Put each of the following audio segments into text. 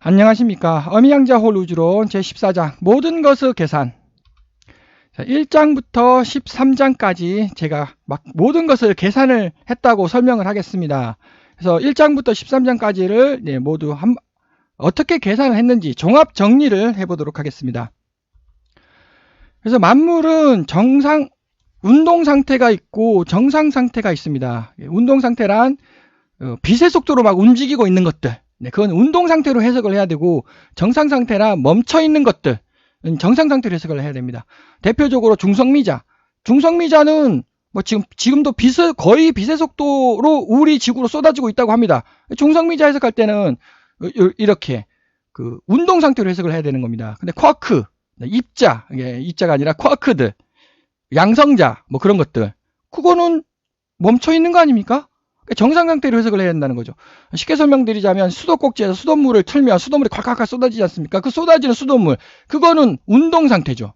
안녕하십니까. 어미양자홀 우주론 제14장 모든 것의 계산. 1장부터 13장까지 제가 막 모든 것을 계산을 했다고 설명을 하겠습니다. 그래서 1장부터 13장까지를 모두 어떻게 계산을 했는지 종합 정리를 해보도록 하겠습니다. 그래서 만물은 운동 상태가 있고 정상 상태가 있습니다. 운동 상태란 빛의 속도로 막 움직이고 있는 것들, 그건 운동 상태로 해석을 해야 되고, 정상 상태라 멈춰 있는 것들, 정상 상태로 해석을 해야 됩니다. 대표적으로 중성미자는 뭐 지금도 거의 빛의 속도로 우리 지구로 쏟아지고 있다고 합니다. 중성미자 해석할 때는 이렇게 운동 상태로 해석을 해야 되는 겁니다. 근데 쿼크, 입자가 아니라 쿼크들, 양성자, 뭐 그런 것들, 그거는 멈춰 있는 거 아닙니까? 정상 상태로 해석을 해야 된다는 거죠. 쉽게 설명드리자면 수도꼭지에서 수돗물을 틀면 수돗물이 콸콸콸 쏟아지지 않습니까? 그 쏟아지는 수돗물, 그거는 운동 상태죠.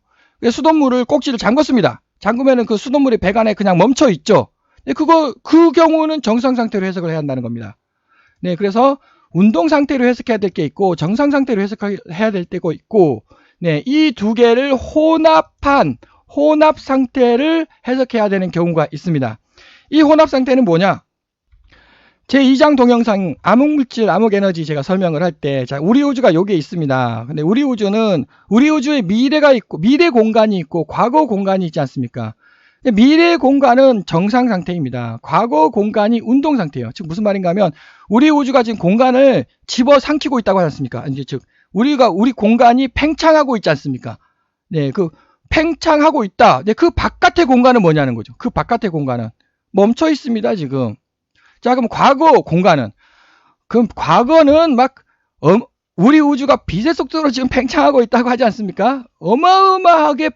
수돗물을 꼭지를 잠궜습니다. 잠그면은 그 수돗물이 배관에 그냥 멈춰 있죠. 그 경우는 정상 상태로 해석을 해야 한다는 겁니다. 그래서 운동 상태로 해석해야 될 게 있고, 정상 상태로 해석해야 될 때가 있고, 이 두 개를 혼합 상태를 해석해야 되는 경우가 있습니다. 이 혼합 상태는 뭐냐? 제2장 동영상 암흑물질, 암흑에너지 제가 설명을 할 때, 우리 우주가 여기에 있습니다. 근데 우리 우주의 미래가 있고, 미래 공간이 있고, 과거 공간이 있지 않습니까? 미래 공간은 정상 상태입니다. 과거 공간이 운동 상태예요. 즉, 무슨 말인가 하면, 우리 우주가 지금 공간을 집어삼키고 있다고 하지 않습니까? 즉, 우리 공간이 팽창하고 있지 않습니까? 팽창하고 있다. 그 바깥의 공간은 뭐냐는 거죠. 그 바깥의 공간은 멈춰 있습니다, 지금. 자, 그럼 과거 공간은? 그럼 과거는 우리 우주가 빛의 속도로 지금 팽창하고 있다고 하지 않습니까? 어마어마하게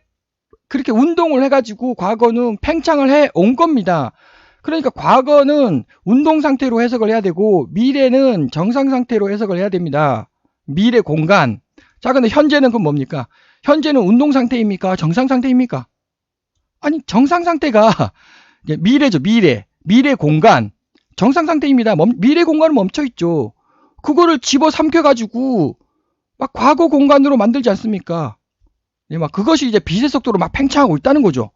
그렇게 운동을 해가지고 과거는 팽창을 해 온 겁니다. 그러니까 과거는 운동 상태로 해석을 해야 되고, 미래는 정상 상태로 해석을 해야 됩니다. 미래 공간. 자, 근데 현재는 그럼 뭡니까? 현재는 운동 상태입니까? 정상 상태입니까? 아니, 정상 상태가 미래죠, 미래 공간. 정상 상태입니다. 미래 공간은 멈춰 있죠. 그거를 집어 삼켜가지고 막 과거 공간으로 만들지 않습니까? 그것이 이제 빛의 속도로 막 팽창하고 있다는 거죠.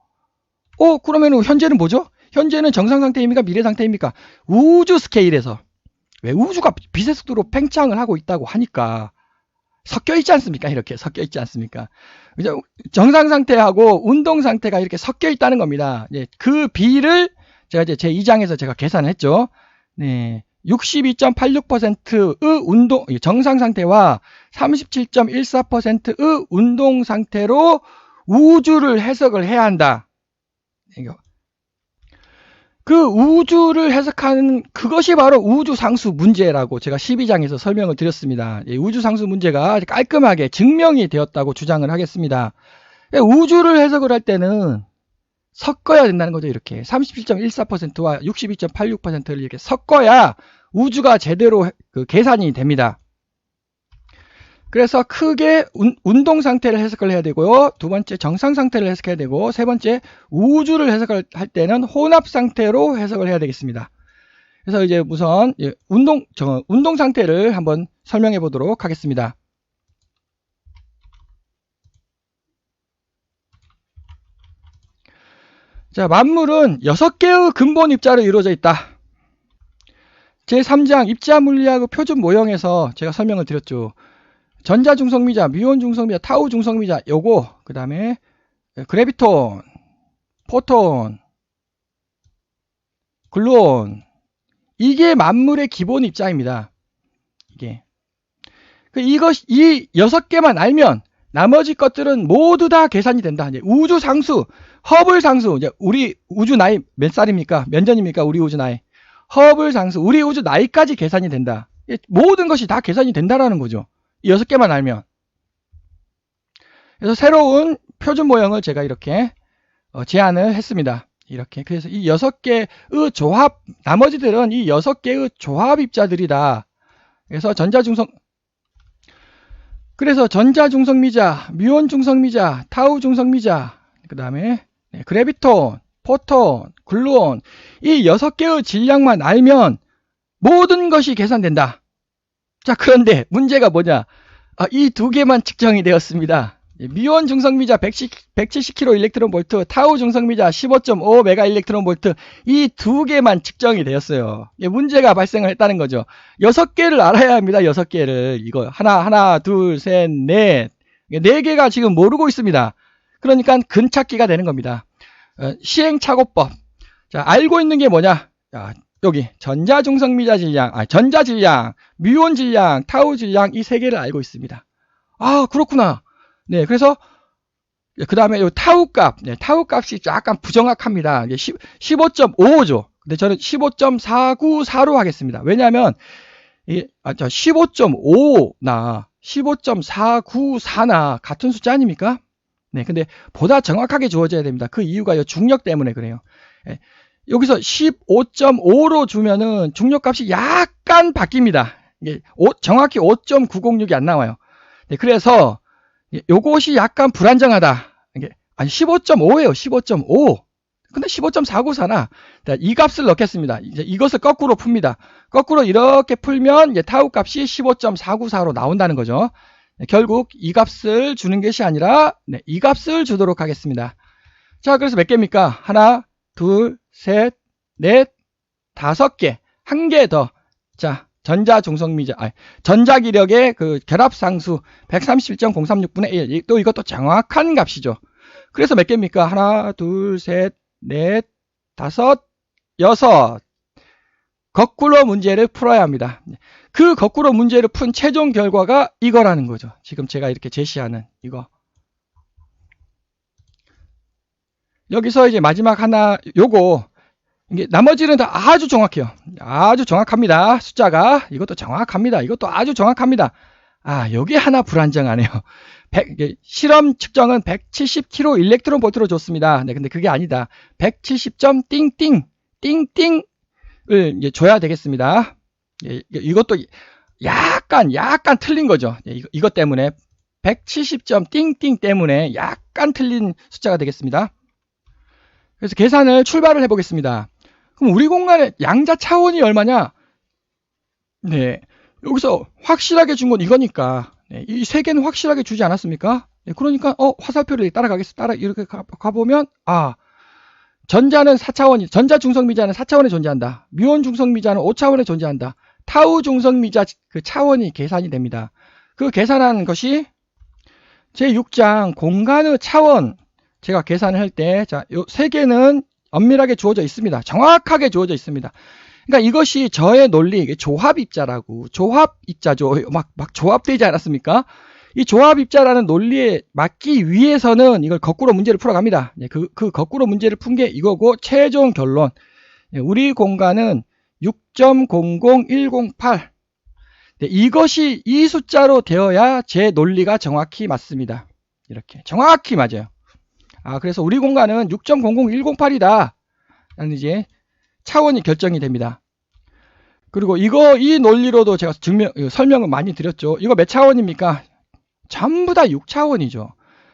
그러면 현재는 뭐죠? 현재는 정상 상태입니까? 미래 상태입니까? 우주 스케일에서. 왜 우주가 빛의 속도로 팽창을 하고 있다고 하니까 섞여 있지 않습니까? 이렇게 섞여 있지 않습니까? 정상 상태하고 운동 상태가 이렇게 섞여 있다는 겁니다. 그 비를 제가 이제 제 2장에서 제가 계산을 했죠. 62.86%의 정상 상태와 37.14%의 운동 상태로 우주를 해석을 해야 한다. 그 우주를 해석하는 그것이 바로 우주상수 문제라고 제가 12장에서 설명을 드렸습니다. 우주상수 문제가 깔끔하게 증명이 되었다고 주장을 하겠습니다. 우주를 해석을 할 때는 섞어야 된다는 거죠. 이렇게 37.14%와 62.86%를 이렇게 섞어야 우주가 제대로 계산이 됩니다. 그래서 크게 운동 상태를 해석을 해야 되고요. 두 번째 정상 상태를 해석해야 되고, 세 번째 우주를 해석할 때는 혼합 상태로 해석을 해야 되겠습니다. 그래서 이제 우선 운동 상태를 한번 설명해 보도록 하겠습니다. 자, 만물은 6개의 근본 입자로 이루어져 있다. 제3장 입자 물리학의 표준 모형에서 제가 설명을 드렸죠. 전자 중성미자, 뮤온 중성미자, 타우 중성미자, 요거, 그 다음에 그래비톤, 포톤, 글루온, 이게 만물의 기본 입자입니다. 이 6개만 알면 나머지 것들은 모두 다 계산이 된다. 이제 우주 상수, 허블 상수, 이제 우리 우주 나이 몇 살입니까? 몇 년입니까? 우리 우주 나이. 허블 상수, 우리 우주 나이까지 계산이 된다. 모든 것이 다 계산이 된다라는 거죠. 이 6개만 알면. 그래서 새로운 표준 모형을 제가 이렇게 제안을 했습니다. 이렇게. 그래서 이 6개의 조합, 나머지들은 이 6개의 조합 입자들이다. 그래서 전자 중성미자, 뮤온 중성미자, 타우 중성미자, 그 다음에 그래비톤, 포톤, 글루온, 이 6개의 질량만 알면 모든 것이 계산된다. 자, 그런데 문제가 뭐냐? 이 두 개만 측정이 되었습니다. 미온 중성미자 170kg 일렉트론 볼트, 타우 중성미자 15.5 메가 일렉트론 볼트, 이 두 개만 측정이 되었어요. 문제가 발생을 했다는 거죠. 6개를 알아야 합니다. 6개를. 이거 하나, 둘, 셋, 넷. 4개가 지금 모르고 있습니다. 그러니까 근찾기가 되는 겁니다. 시행착오법. 자, 알고 있는 게 뭐냐? 자, 여기 전자중성미자 질량, 전자질량, 뮤온 질량, 타우 질량, 이 3개를 알고 있습니다. 그렇구나. 네, 그래서 그 다음에 이 타우 값, 타우 값이 약간 부정확합니다. 15.55죠. 근데 저는 15.494로 하겠습니다. 왜냐하면 15.5나 15.494나 같은 숫자 아닙니까? 네, 근데 보다 정확하게 주어져야 됩니다. 그 이유가 중력 때문에 그래요. 여기서 15.5로 주면은 중력값이 약간 바뀝니다. 이게 정확히 5.906이 안 나와요. 네, 그래서 요것이 약간 불안정하다. 이게 15.5예요. 15.5. 근데 15.494나 이 값을 넣겠습니다. 이제 이것을 거꾸로 풉니다. 거꾸로 이렇게 풀면 이제 타우 값이 15.494로 나온다는 거죠. 네, 결국 이 값을 주는 것이 아니라 이 값을 주도록 하겠습니다. 자, 그래서 몇 개입니까? 하나, 둘, 셋, 넷, 5개. 한 개 더. 자, 전자중성미자, 전자기력의 그 결합상수 131.036분의 1. 또 이것도 정확한 값이죠. 그래서 몇 개입니까? 하나, 둘, 셋, 넷, 5, 6. 거꾸로 문제를 풀어야 합니다. 그 거꾸로 문제를 푼 최종 결과가 이거라는 거죠. 지금 제가 이렇게 제시하는 이거. 여기서 이제 마지막 하나, 요거. 이게 나머지는 다 아주 정확해요. 아주 정확합니다. 숫자가. 이것도 정확합니다. 이것도 아주 정확합니다. 여기 하나 불안정하네요. 실험 측정은 170kg 일렉트론 볼트로 줬습니다. 네, 근데 그게 아니다. 170점 띵띵, 띵띵을 이제 줘야 되겠습니다. 이것도 약간 틀린 거죠. 이것 때문에. 170점 띵띵 때문에 약간 틀린 숫자가 되겠습니다. 그래서 계산을 출발을 해보겠습니다. 그럼 우리 공간의 양자 차원이 얼마냐? 네, 여기서 확실하게 준 건 이거니까 이 3개는 확실하게 주지 않았습니까? 네, 그러니까 화살표를 따라가겠습니다. 이렇게 가보면 전자는 4차원이, 전자 중성미자는 4차원에 존재한다. 뮤온 중성미자는 5차원에 존재한다. 타우 중성미자 그 차원이 계산이 됩니다. 그 계산하는 것이 제6장 공간의 차원. 제가 계산을 할 때, 자, 요 3개는 엄밀하게 주어져 있습니다. 정확하게 주어져 있습니다. 그러니까 이것이 저의 논리, 조합입자라고, 조합입자죠. 막 조합되지 않았습니까? 이 조합입자라는 논리에 맞기 위해서는 이걸 거꾸로 문제를 풀어갑니다. 그 거꾸로 문제를 푼 게 이거고, 최종 결론. 우리 공간은 6.00108. 이것이 이 숫자로 되어야 제 논리가 정확히 맞습니다. 이렇게. 정확히 맞아요. 그래서 우리 공간은 6.00108이다. 라는 이제 차원이 결정이 됩니다. 그리고 이 논리로도 제가 설명을 많이 드렸죠. 이거 몇 차원입니까? 전부 다 6차원이죠.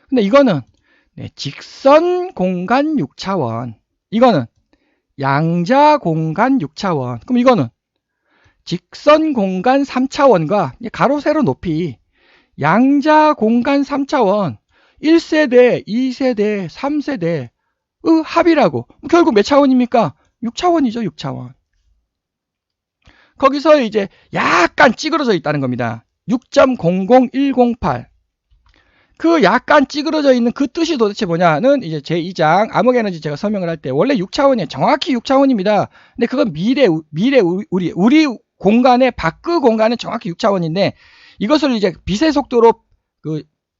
근데 이거는 직선 공간 6차원. 이거는 양자 공간 6차원. 그럼 이거는 직선 공간 3차원과 가로 세로 높이 양자 공간 3차원 1세대, 2세대, 3세대의 합이라고. 결국 몇 차원입니까? 6차원이죠, 6차원. 거기서 이제 약간 찌그러져 있다는 겁니다. 6.00108. 그 약간 찌그러져 있는 그 뜻이 도대체 뭐냐는 이제 제2장 암흑에너지 제가 설명을 할 때 원래 6차원이에요. 정확히 6차원입니다. 근데 그건 우리 공간의 밖의 공간은 정확히 6차원인데 이것을 이제 빛의 속도로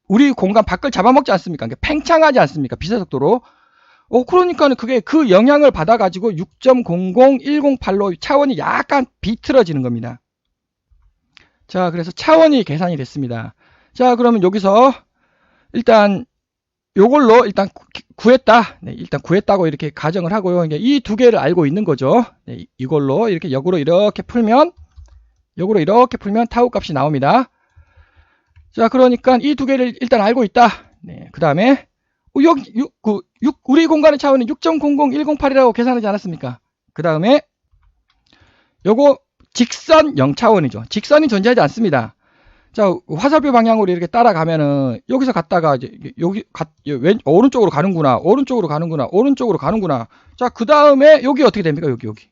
우리 공간 밖을 잡아먹지 않습니까? 팽창하지 않습니까? 빛의 속도로. 그러니까 그게 그 영향을 받아가지고 6.00108로 차원이 약간 비틀어지는 겁니다. 자, 그래서 차원이 계산이 됐습니다. 자, 그러면 여기서 일단 요걸로 일단 구했다. 네, 일단 구했다고 이렇게 가정을 하고요. 이 두 개를 알고 있는 거죠. 네, 이걸로 이렇게 역으로 이렇게 풀면 타우 값이 나옵니다. 자, 그러니까 이 두 개를 일단 알고 있다. 네, 그 다음에 우리 공간의 차원은 6.00108이라고 계산하지 않았습니까? 그 다음에 요거 직선 0차원이죠. 직선이 존재하지 않습니다. 자, 화살표 방향으로 이렇게 따라가면은 여기서 갔다가 이제 오른쪽으로 가는구나. 오른쪽으로 가는구나. 오른쪽으로 가는구나. 자, 그 다음에 여기 어떻게 됩니까? 여기.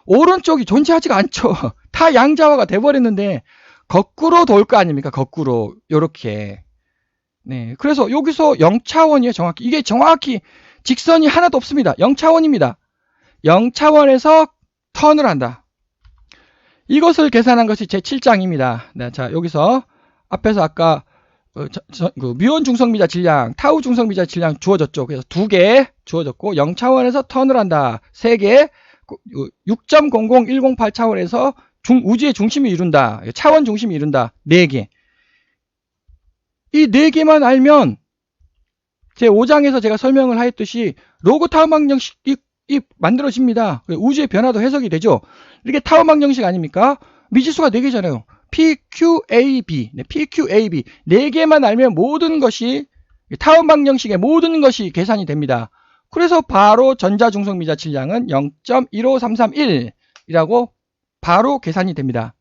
오른쪽이 존재하지가 않죠. 다 양자화가 돼버렸는데 거꾸로 돌 거 아닙니까? 거꾸로 요렇게. 네, 그래서 여기서 0차원이에요. 정확히. 이게 정확히 직선이 하나도 없습니다. 0차원입니다. 0차원에서 턴을 한다. 이것을 계산한 것이 제 7장입니다. 네, 자, 여기서 앞에서 아까 그 뮤온 중성미자 질량, 타우 중성미자 질량 주어졌죠. 그래서 2개 주어졌고 0차원에서 턴을 한다. 3개, 6.00108 차원에서 우주의 중심이 이룬다. 차원 중심이 이룬다. 4개. 이 4개만 알면 제 5장에서 제가 설명을 하였듯이 로그 타워 방정식이 만들어집니다. 우주의 변화도 해석이 되죠. 이게 타워 방정식 아닙니까? 미지수가 4개잖아요. PQAB, 네, PQAB 4개만 알면 모든 것이 타워 방정식의 모든 것이 계산이 됩니다. 그래서 바로 전자중성미자 질량은 0.15331이라고 바로 계산이 됩니다.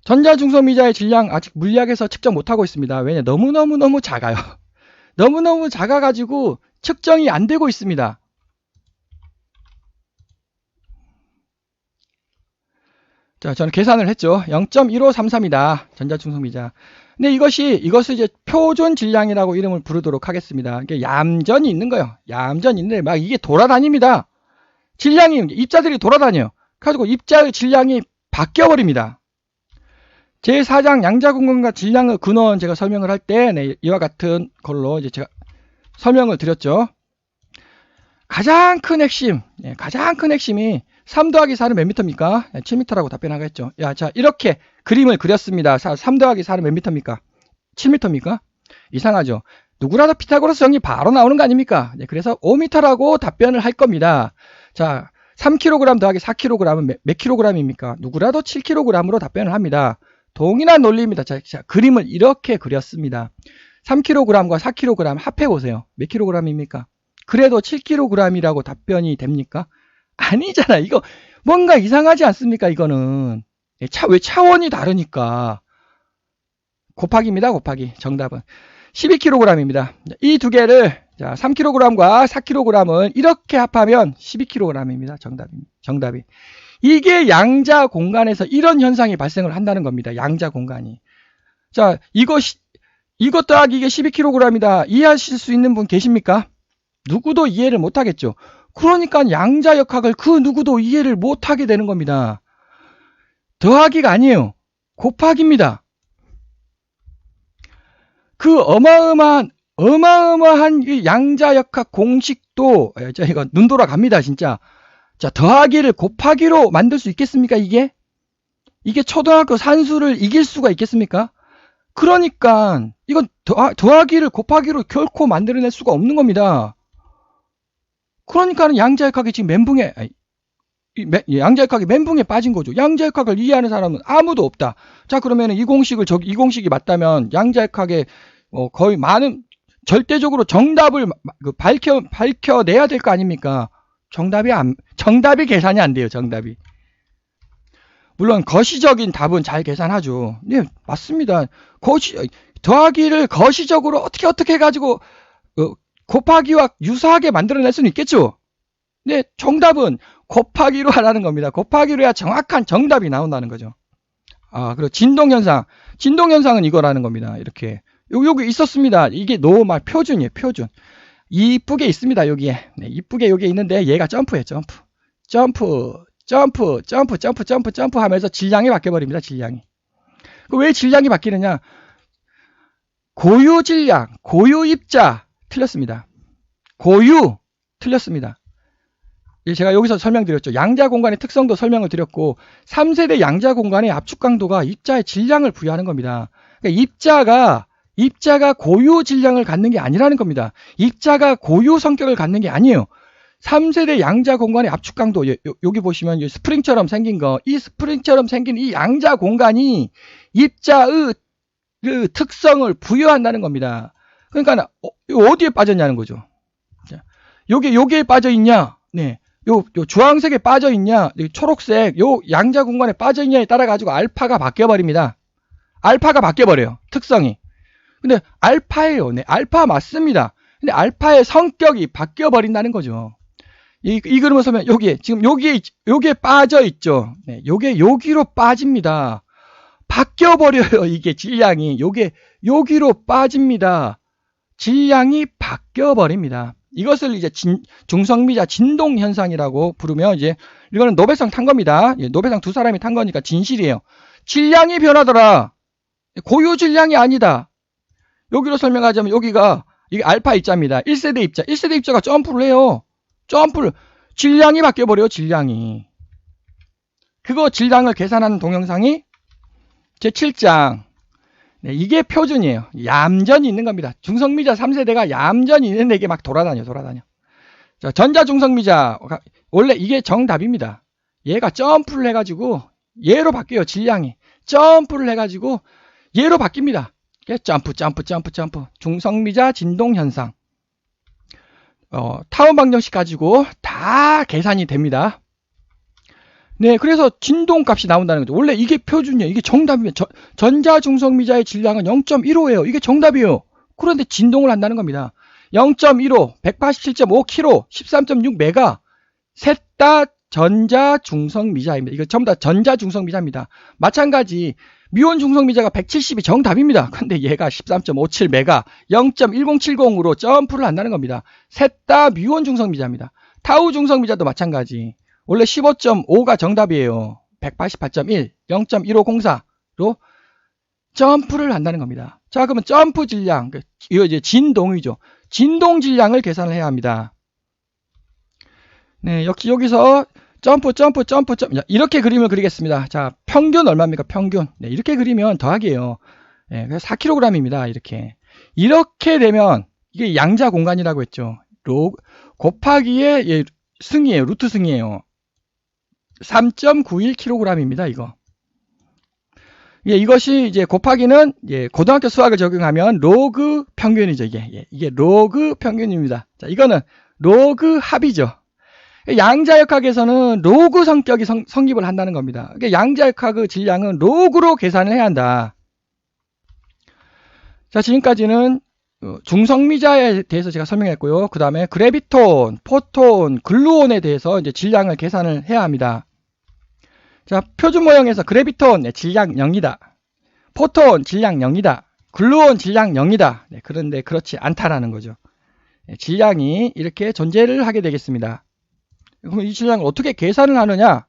전자중성미자의 질량 아직 물리학에서 측정 못하고 있습니다. 왜냐? 너무너무 작아요. 너무너무 작아가지고 측정이 안 되고 있습니다. 자, 저는 계산을 했죠. 0.1533이다. 전자중성미자. 근데 이것을 이제 표준 질량이라고 이름을 부르도록 하겠습니다. 이게 얌전히 있는 거예요. 얌전히 있는데 막 이게 돌아다닙니다. 질량이, 입자들이 돌아다녀요. 그래가지고 입자의 질량이 바뀌어버립니다. 제4장 양자공간과 질량의 근원 제가 설명을 할 때, 네, 이와 같은 걸로 이제 제가 설명을 드렸죠. 가장 큰 핵심이 3 더하기 4는 몇 미터입니까? 7미터라고 답변하겠죠. 야, 자, 이렇게 그림을 그렸습니다. 3 더하기 4는 몇 미터입니까? 7미터입니까? 이상하죠. 누구라도 피타고라스 정리 바로 나오는 거 아닙니까? 네, 그래서 5미터라고 답변을 할 겁니다. 자, 3kg 더하기 4kg은 몇 kg입니까? 누구라도 7kg으로 답변을 합니다. 동일한 논리입니다. 자, 그림을 이렇게 그렸습니다. 3kg과 4kg 합해보세요. 몇 kg입니까? 그래도 7kg이라고 답변이 됩니까? 아니잖아. 이거 뭔가 이상하지 않습니까? 이거는 왜 차원이 다르니까. 곱하기입니다. 곱하기. 정답은 12kg입니다. 이 두 개를 3kg과 4kg을 이렇게 합하면 12kg입니다. 정답이. 이게 양자 공간에서 이런 현상이 발생을 한다는 겁니다. 양자 공간이. 자, 이것 더하기 이게 12kg이다. 이해하실 수 있는 분 계십니까? 누구도 이해를 못하겠죠. 그러니까 양자역학을 그 누구도 이해를 못하게 되는 겁니다. 더하기가 아니에요. 곱하기입니다. 그 어마어마한 이 양자역학 공식도 이거 눈 돌아갑니다. 진짜. 자, 더하기를 곱하기로 만들 수 있겠습니까? 이게 초등학교 산수를 이길 수가 있겠습니까? 그러니까 이건 더하기를 곱하기로 결코 만들어낼 수가 없는 겁니다. 그러니까는 양자역학이 지금 양자역학이 멘붕에 빠진 거죠. 양자역학을 이해하는 사람은 아무도 없다. 자, 그러면 이 공식이 맞다면 양자역학의 거의 많은 절대적으로 정답을 밝혀내야 될 거 아닙니까? 정답이 계산이 안 돼요. 정답이. 물론 거시적인 답은 잘 계산하죠. 네, 맞습니다. 더하기를 거시적으로 어떻게 해가지고 곱하기와 유사하게 만들어낼 수는 있겠죠. 네, 정답은 곱하기로 하라는 겁니다. 곱하기로 해야 정확한 정답이 나온다는 거죠. 아, 그리고 진동현상은 이거라는 겁니다. 이렇게 여기 있었습니다. 이게 너무 표준이에요. 표준. 이쁘게 있습니다. 여기에. 네, 이쁘게 여기에 있는데 얘가 점프해요. 점프 하면서 질량이 바뀌어버립니다. 질량이. 왜 질량이 바뀌느냐? 고유 질량, 고유 입자 틀렸습니다. 고유 틀렸습니다. 제가 여기서 설명드렸죠. 양자 공간의 특성도 설명을 드렸고 3세대 양자 공간의 압축 강도가 입자의 질량을 부여하는 겁니다. 그러니까 입자가 고유 질량을 갖는 게 아니라는 겁니다. 입자가 고유 성격을 갖는 게 아니에요. 3세대 양자 공간의 압축 강도, 여기 보시면 스프링처럼 생긴 이 스프링처럼 생긴 이 양자 공간이 입자의 그 특성을 부여한다는 겁니다. 그러니까 어디에 빠졌냐는 거죠. 여기에 빠져 있냐? 네. 요 주황색에 빠져 있냐, 초록색 요 양자 공간에 빠져 있냐에 따라 가지고 알파가 바뀌어 버립니다. 알파가 바뀌어 버려요. 특성이. 근데 알파예요. 네, 알파 맞습니다. 근데 알파의 성격이 바뀌어 버린다는 거죠. 이 그림을 보면 여기에 지금 요게 빠져 있죠. 네, 요게 여기로 빠집니다. 바뀌어 버려요. 이게 질량이 요게 여기로 빠집니다. 질량이 바뀌어 버립니다. 이것을 이제 중성미자 진동 현상이라고 부르면 이제 이거는 노벨상 탄 겁니다. 노벨상 두 사람이 탄 거니까 진실이에요. 질량이 변하더라. 고유 질량이 아니다. 여기로 설명하자면 여기가 이게 알파 입자입니다. 1세대 입자. 1세대 입자가 점프를 해요. 질량이 바뀌어 버려요. 질량이. 그거 질량을 계산하는 동영상이 제7장. 네, 이게 표준이에요. 얌전히 있는 겁니다. 중성미자 3세대가 얌전히 있는 데게 막 돌아다녀. 자, 전자중성미자. 원래 이게 정답입니다. 얘가 점프를 해가지고 얘로 바뀌어요. 질량이. 점프를 해가지고 얘로 바뀝니다. 점프. 중성미자 진동현상. 타원 방정식 가지고 다 계산이 됩니다. 네, 그래서 진동값이 나온다는 거죠. 원래 이게 표준이에요. 이게 정답이에요. 전자중성미자의 질량은 0.15예요. 이게 정답이에요. 그런데 진동을 한다는 겁니다. 0.15, 187.5kg, 13.6메가 셋 다 전자중성미자입니다. 이거 전부 다 전자중성미자입니다. 마찬가지 미온 중성미자가 170이 정답입니다. 근데 얘가 13.57메가 0.1070으로 점프를 한다는 겁니다. 셋 다 미온 중성미자입니다. 타우 중성미자도 마찬가지. 원래 15.5가 정답이에요. 188.1, 0.1504로 점프를 한다는 겁니다. 자, 그러면 점프 질량, 이거 이제 진동이죠. 진동 질량을 계산을 해야 합니다. 네, 여기서 점프 이렇게 그림을 그리겠습니다. 자, 평균 얼마입니까? 평균. 네, 이렇게 그리면 더하기예요. 네, 그래서 4kg입니다. 이렇게 되면 이게 양자 공간이라고 했죠. 곱하기의 승이에요. 루트 승이에요. 3.91kg입니다. 이거. 이것이 이제 곱하기는 고등학교 수학을 적용하면 로그 평균이죠. 이게 로그 평균입니다. 자, 이거는 로그 합이죠. 양자역학에서는 로그 성격이 성립을 한다는 겁니다. 양자역학 질량은 로그로 계산을 해야 한다. 자, 지금까지는 중성미자에 대해서 제가 설명했고요. 그 다음에 그래비톤, 포톤, 글루온에 대해서 이제 질량을 계산을 해야 합니다. 자, 표준 모형에서 그래비톤 질량 0이다. 포톤 질량 0이다. 글루온 질량 0이다. 네, 그런데 그렇지 않다라는 거죠. 네, 질량이 이렇게 존재를 하게 되겠습니다. 그럼 이 질량을 어떻게 계산을 하느냐?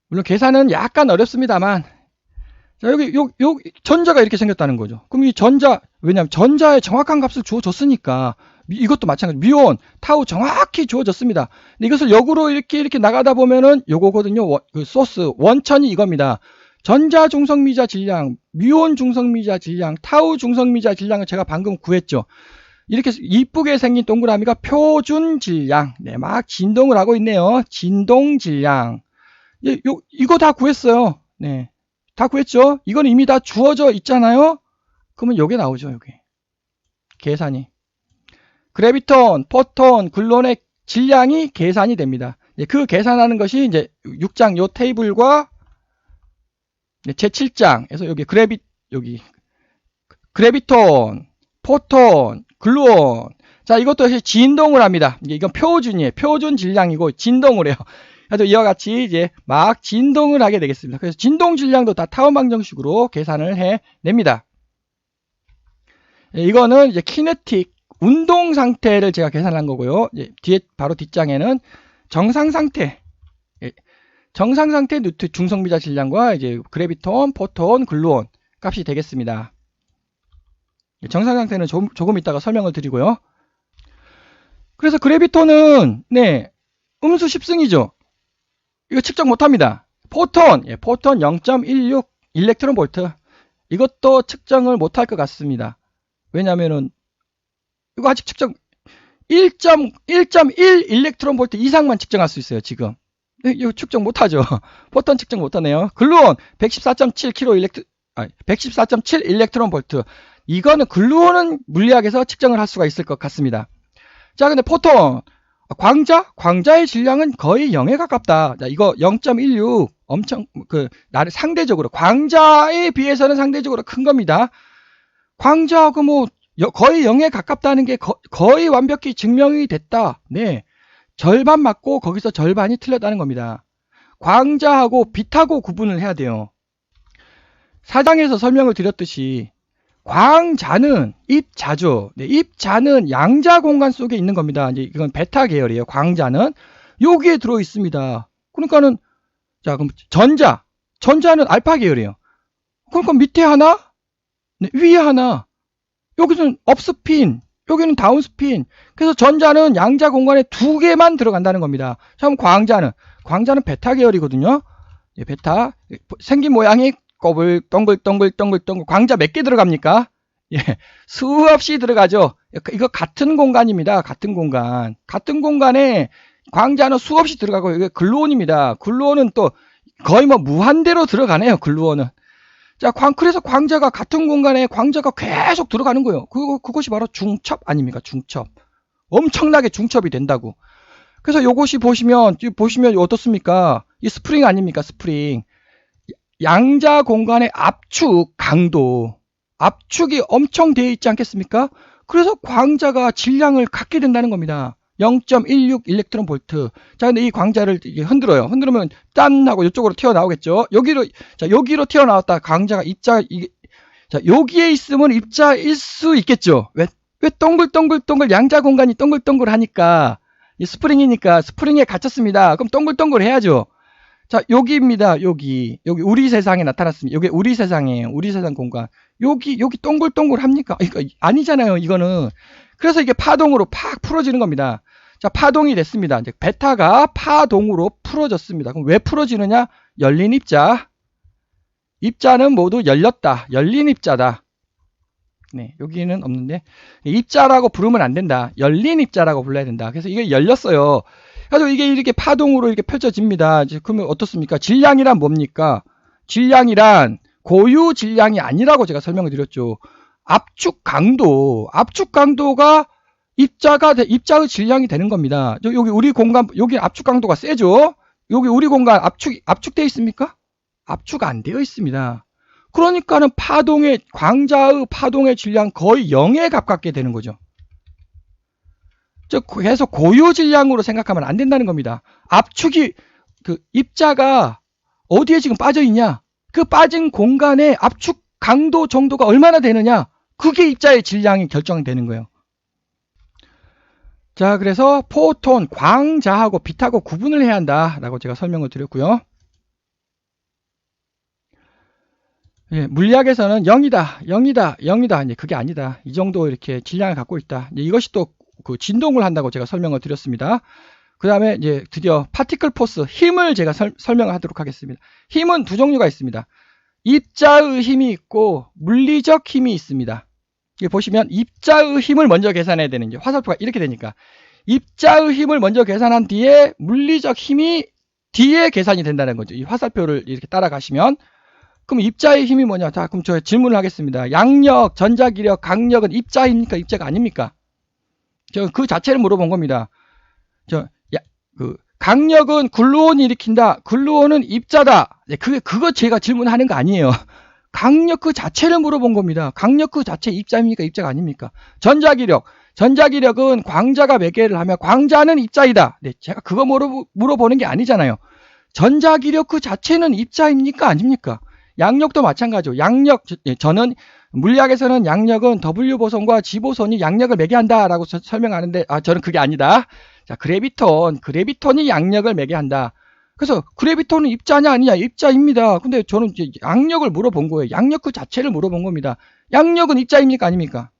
물론 계산은 약간 어렵습니다만, 자, 여기 전자가 이렇게 생겼다는 거죠. 그럼 이 왜냐하면 전자의 정확한 값을 주어졌으니까, 이것도 마찬가지. 미온, 타우 정확히 주어졌습니다. 근데 이것을 역으로 이렇게 나가다 보면은 요거거든요. 그 소스, 원천이 이겁니다. 전자 중성미자 질량, 미온 중성미자 질량, 타우 중성미자 질량을 제가 방금 구했죠. 이렇게 이쁘게 생긴 동그라미가 표준 질량. 네, 막 진동을 하고 있네요. 진동 질량. 이거 다 구했어요. 네. 다 구했죠? 이건 이미 다 주어져 있잖아요? 그러면 요게 나오죠, 요게. 계산이. 그래비톤, 포톤, 글루온의 질량이 계산이 됩니다. 그 계산하는 것이 이제 6장 요 테이블과 제7장에서 여기 그래비톤, 포톤, 글루온. 자, 이것도 역시 진동을 합니다. 이건 표준이에요. 표준 질량이고 진동을 해요. 그래서 이와 같이 이제 막 진동을 하게 되겠습니다. 그래서 진동 질량도 다 타원 방정식으로 계산을 해냅니다. 이거는 이제 키네틱 운동 상태를 제가 계산한 거고요. 뒤에 바로 뒷장에는 정상 상태 중성미자 질량과 이제 그래비톤, 포톤, 글루온 값이 되겠습니다. 정상 상태는 조금 이따가 설명을 드리고요. 그래서 그래비톤은 음수 10승이죠. 이거 측정 못합니다. 포톤 0.16 일렉트론 볼트. 이것도 측정을 못할 것 같습니다. 왜냐면은 이거 아직 측정 1.1 일렉트론 볼트 이상만 측정할 수 있어요. 지금 이거 측정 못하죠. 포톤 측정 못하네요. 글루온 114.7 일렉트론 볼트. 이거는 글루온은 물리학에서 측정을 할 수가 있을 것 같습니다. 자, 근데 포톤, 광자의 질량은 거의 0에 가깝다. 자, 이거 0.16 엄청 나를 상대적으로 광자에 비해서는 상대적으로 큰 겁니다. 광자하고 뭐 거의 0에 가깝다는 게 거의 완벽히 증명이 됐다. 네, 절반 맞고 거기서 절반이 틀렸다는 겁니다. 광자하고 빛하고 구분을 해야 돼요. 사장에서 설명을 드렸듯이 광자는 입자죠. 네, 입자는 양자 공간 속에 있는 겁니다. 이제 이건 베타 계열이에요. 광자는 여기에 들어 있습니다. 그러니까는 자, 그럼 전자는 알파 계열이에요. 그러니까 밑에 하나, 네, 위에 하나. 여기는 업스핀, 여기는 다운스핀. 그래서 전자는 양자 공간에 2개만 들어간다는 겁니다. 자, 그럼 광자는 베타 계열이거든요. 예, 베타. 생긴 모양이 동글 광자 몇 개 들어갑니까? 예, 수없이 들어가죠. 이거 같은 공간입니다. 같은 공간에 광자는 수없이 들어가고, 이게 글루온입니다. 글루온은 또 거의 뭐 무한대로 들어가네요. 글루온은. 자, 그래서 광자가 같은 공간에 광자가 계속 들어가는 거예요. 그것이 바로 중첩 아닙니까? 중첩. 엄청나게 중첩이 된다고. 그래서 요것이 보시면 어떻습니까? 이 스프링 아닙니까? 스프링. 양자 공간의 압축 강도. 압축이 엄청 되어 있지 않겠습니까? 그래서 광자가 질량을 갖게 된다는 겁니다. 0.16 일렉트론 볼트. 자, 근데 이 광자를 흔들어요. 흔들면 짠 하고 이쪽으로 튀어나오겠죠. 여기로 튀어나왔다. 광자가 여기에 있으면 입자일 수 있겠죠. 왜 동글동글 양자 공간이 동글동글하니까, 이 스프링이니까 스프링에 갇혔습니다. 그럼 동글동글 해야죠. 자, 여기입니다. 여기 우리 세상에 나타났습니다. 여기 우리 세상이에요. 우리 세상 공간. 여기 동글동글 합니까? 이거 아니잖아요. 이거는. 그래서 이게 파동으로 팍 풀어지는 겁니다. 자, 파동이 됐습니다. 이제 베타가 파동으로 풀어졌습니다. 그럼 왜 풀어지느냐? 열린 입자. 입자는 모두 열렸다. 열린 입자다. 네, 여기는 없는데, 입자라고 부르면 안 된다. 열린 입자라고 불러야 된다. 그래서 이게 열렸어요. 그래서 이게 이렇게 파동으로 이렇게 펼쳐집니다. 그러면 어떻습니까? 질량이란 뭡니까? 질량이란 고유 질량이 아니라고 제가 설명을 드렸죠. 압축 강도가 입자의 질량이 되는 겁니다. 여기 우리 공간, 여기 압축 강도가 세죠? 여기 우리 공간 압축되어 있습니까? 압축 안 되어 있습니다. 그러니까는 광자의 파동의 질량 거의 0에 가깝게 되는 거죠. 그래서 고유 질량으로 생각하면 안 된다는 겁니다. 압축이, 입자가 어디에 지금 빠져 있냐? 그 빠진 공간의 압축 강도 정도가 얼마나 되느냐? 그게 입자의 질량이 결정되는 거예요. 자, 그래서 포톤, 광자하고 빛하고 구분을 해야 한다라고 제가 설명을 드렸고요. 예, 물리학에서는 0이다. 이제 그게 아니다. 이 정도 이렇게 질량을 갖고 있다. 이제 이것이 또 진동을 한다고 제가 설명을 드렸습니다. 그 다음에 이제 드디어 파티클 포스, 힘을 제가 설명을 하도록 하겠습니다. 힘은 두 종류가 있습니다. 입자의 힘이 있고 물리적 힘이 있습니다. 여기 보시면 입자의 힘을 먼저 계산해야 되는 게, 화살표가 이렇게 되니까 입자의 힘을 먼저 계산한 뒤에 물리적 힘이 뒤에 계산이 된다는 거죠. 이 화살표를 이렇게 따라가시면, 그럼 입자의 힘이 뭐냐? 자, 그럼 저 질문을 하겠습니다. 양력, 전자기력, 강력은 입자입니까? 입자가 아닙니까? 저 그 자체를 물어본 겁니다. 강력은 글루온이 일으킨다. 글루온은 입자다. 그거 제가 질문하는 거 아니에요. 강력 그 자체를 물어본 겁니다. 강력 그 자체 입자입니까? 입자가 아닙니까? 전자기력은 광자가 몇 개를 하면 광자는 입자이다. 네, 제가 그거 물어보는 게 아니잖아요. 전자기력 그 자체는 입자입니까? 아닙니까? 양력도 마찬가지죠. 저는 물리학에서는 양력은 W 보손과 G 보손이 양력을 매개한다라고 설명하는데, 저는 그게 아니다. 자, 그래비톤이 양력을 매개한다. 그래서 그래비톤은 입자냐 아니냐? 입자입니다. 근데 저는 이제 양력을 물어본 거예요. 양력 그 자체를 물어본 겁니다. 양력은 입자입니까? 아닙니까?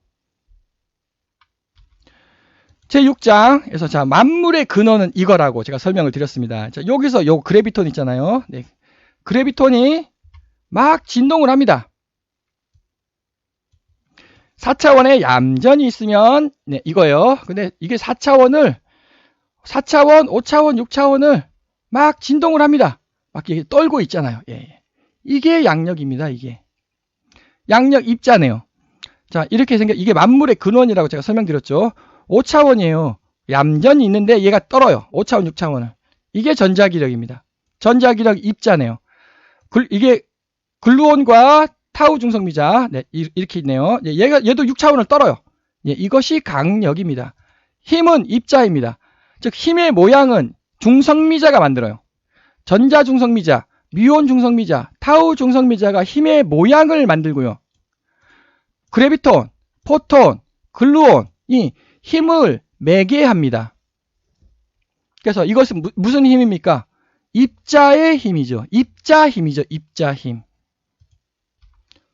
제6장에서 자, 만물의 근원은 이거라고 제가 설명을 드렸습니다. 자, 여기서 요 그래비톤 있잖아요. 네. 그래비톤이 막 진동을 합니다. 4차원에 얌전히 있으면, 네, 이거예요. 근데 이게 4차원, 5차원, 6차원을 막 진동을 합니다. 막 이렇게 떨고 있잖아요. 예. 이게 양력입니다. 이게. 양력 입자네요. 자, 이렇게 이게 만물의 근원이라고 제가 설명드렸죠. 5차원이에요. 얌전히 있는데 얘가 떨어요. 5차원, 6차원을. 이게 전자기력입니다. 전자기력 입자네요. 이게 글루온과 타우 중성미자, 네, 이렇게 있네요. 얘도 6차원을 떨어요. 예, 이것이 강력입니다. 힘은 입자입니다. 즉 힘의 모양은 중성미자가 만들어요. 전자 중성미자, 뮤온 중성미자, 타우 중성미자가 힘의 모양을 만들고요. 그래비톤, 포톤, 글루온이 힘을 매개합니다. 그래서 이것은 무슨 힘입니까? 입자의 힘이죠. 입자 힘이죠. 입자 힘.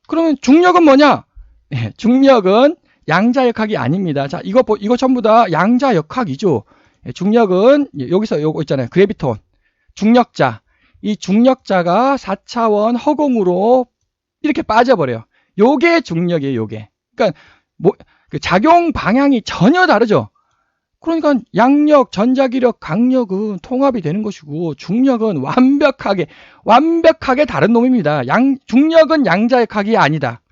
그러면 중력은 뭐냐? 네, 중력은 양자역학이 아닙니다. 자, 이거 전부 다 양자역학이죠. 중력은 여기서 요거 있잖아요. 그래비톤. 중력자. 이 중력자가 4차원 허공으로 이렇게 빠져버려요. 요게 중력이에요. 요게. 그러니까 그 작용 방향이 전혀 다르죠. 그러니까 양력, 전자기력, 강력은 통합이 되는 것이고 중력은 완벽하게 다른 놈입니다. 중력은 양자역학이 아니다.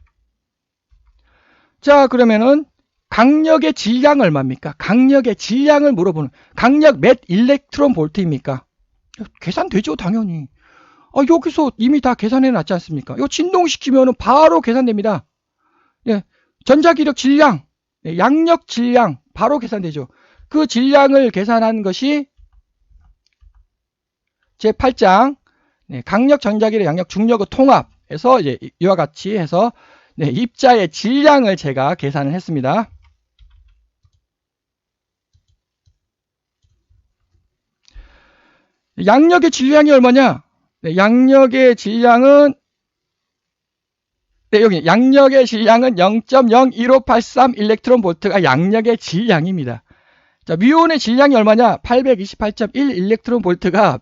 자, 그러면은 강력의 질량 얼마입니까? 강력의 질량을 물어보는 강력 몇 일렉트론 볼트입니까? 계산되죠, 당연히. 여기서 이미 다 계산해 놨지 않습니까? 이거 진동시키면은 바로 계산됩니다. 예, 전자기력 질량, 양력 질량 바로 계산되죠. 그 질량을 계산한 것이 제8장 강력, 전자기력, 양력, 중력의 통합에서 이제 이와 같이 해서 입자의 질량을 제가 계산을 했습니다. 양력의 질량이 얼마냐? 양력의 질량은 여기 양력의 질량은 0.01583 일렉트론 볼트가 양력의 질량입니다. 자, 뮤온의 질량이 얼마냐? 828.1 일렉트론 볼트가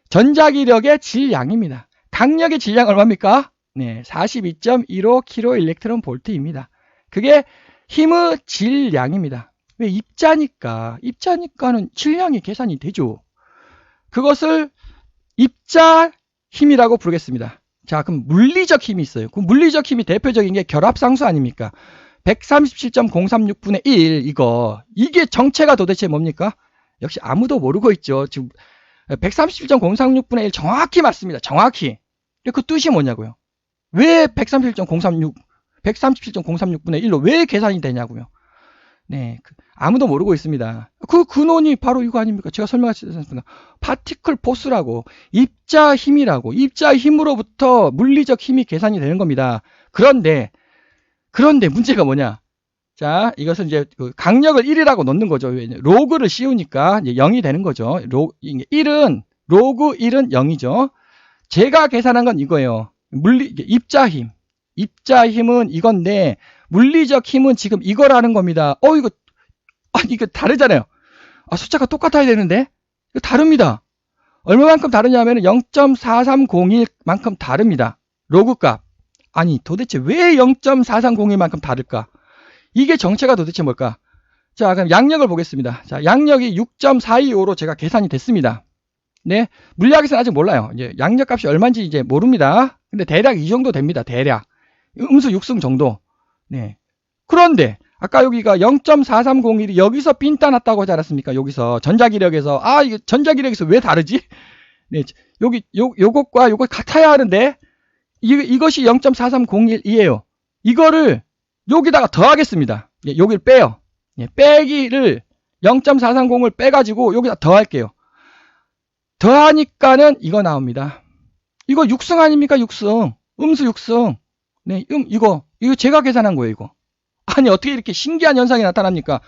전자기력의 질량입니다. 강력의 질량 얼마입니까? 네, 42.15 킬로 일렉트론 볼트입니다. 그게 힘의 질량입니다. 왜? 입자니까는 질량이 계산이 되죠. 그것을 입자 힘이라고 부르겠습니다. 자, 그럼 물리적 힘이 있어요. 그 물리적 힘이 대표적인 게 결합상수 아닙니까? 137.036분의 1 이게 정체가 도대체 뭡니까? 역시 아무도 모르고 있죠. 지금 137.036분의 1 정확히 맞습니다. 정확히. 그 뜻이 뭐냐고요? 왜 137.036분의 1로 왜 계산이 되냐고요? 네, 아무도 모르고 있습니다. 그 근원이 바로 이거 아닙니까? 제가 설명하셨습니다. 파티클 포스라고, 입자 힘이라고, 입자 힘으로부터 물리적 힘이 계산이 되는 겁니다. 그런데 문제가 뭐냐? 자, 이것은 이제 강력을 1이라고 넣는 거죠. 로그를 씌우니까 이제 0이 되는 거죠. 1은 로그 1은 0이죠. 제가 계산한 건 이거예요. 입자 힘은 이건데 물리적 힘은 지금 이거라는 겁니다. 이거 다르잖아요. 숫자가 똑같아야 되는데 이거 다릅니다. 얼마만큼 다르냐면 0.4301만큼 다릅니다. 로그 값. 도대체 왜 0.4301만큼 다를까? 이게 정체가 도대체 뭘까? 자, 그럼 양력을 보겠습니다. 자, 양력이 6.425로 제가 계산이 됐습니다. 네, 물리학에서는 아직 몰라요. 이제 양력 값이 얼마인지 이제 모릅니다. 근데 대략 이 정도 됩니다. 대략 음수 6승 정도. 네. 그런데 아까 여기가 0.4301이 여기서 빈따 났다고 하지 않았습니까? 여기서 전자기력에서 이게 전자기력에서 왜 다르지? 네, 요것과 요것 같아야 하는데 이것이 0.4301이에요. 이거를 여기다가 더하겠습니다. 여기를 빼요. 빼기를 0.430을 빼가지고 여기다 더할게요. 더하니까는 이거 나옵니다. 이거 6승 아닙니까? 6승. 음수 6승. 네, 이거 제가 계산한 거예요, 이거. 어떻게 이렇게 신기한 현상이 나타납니까?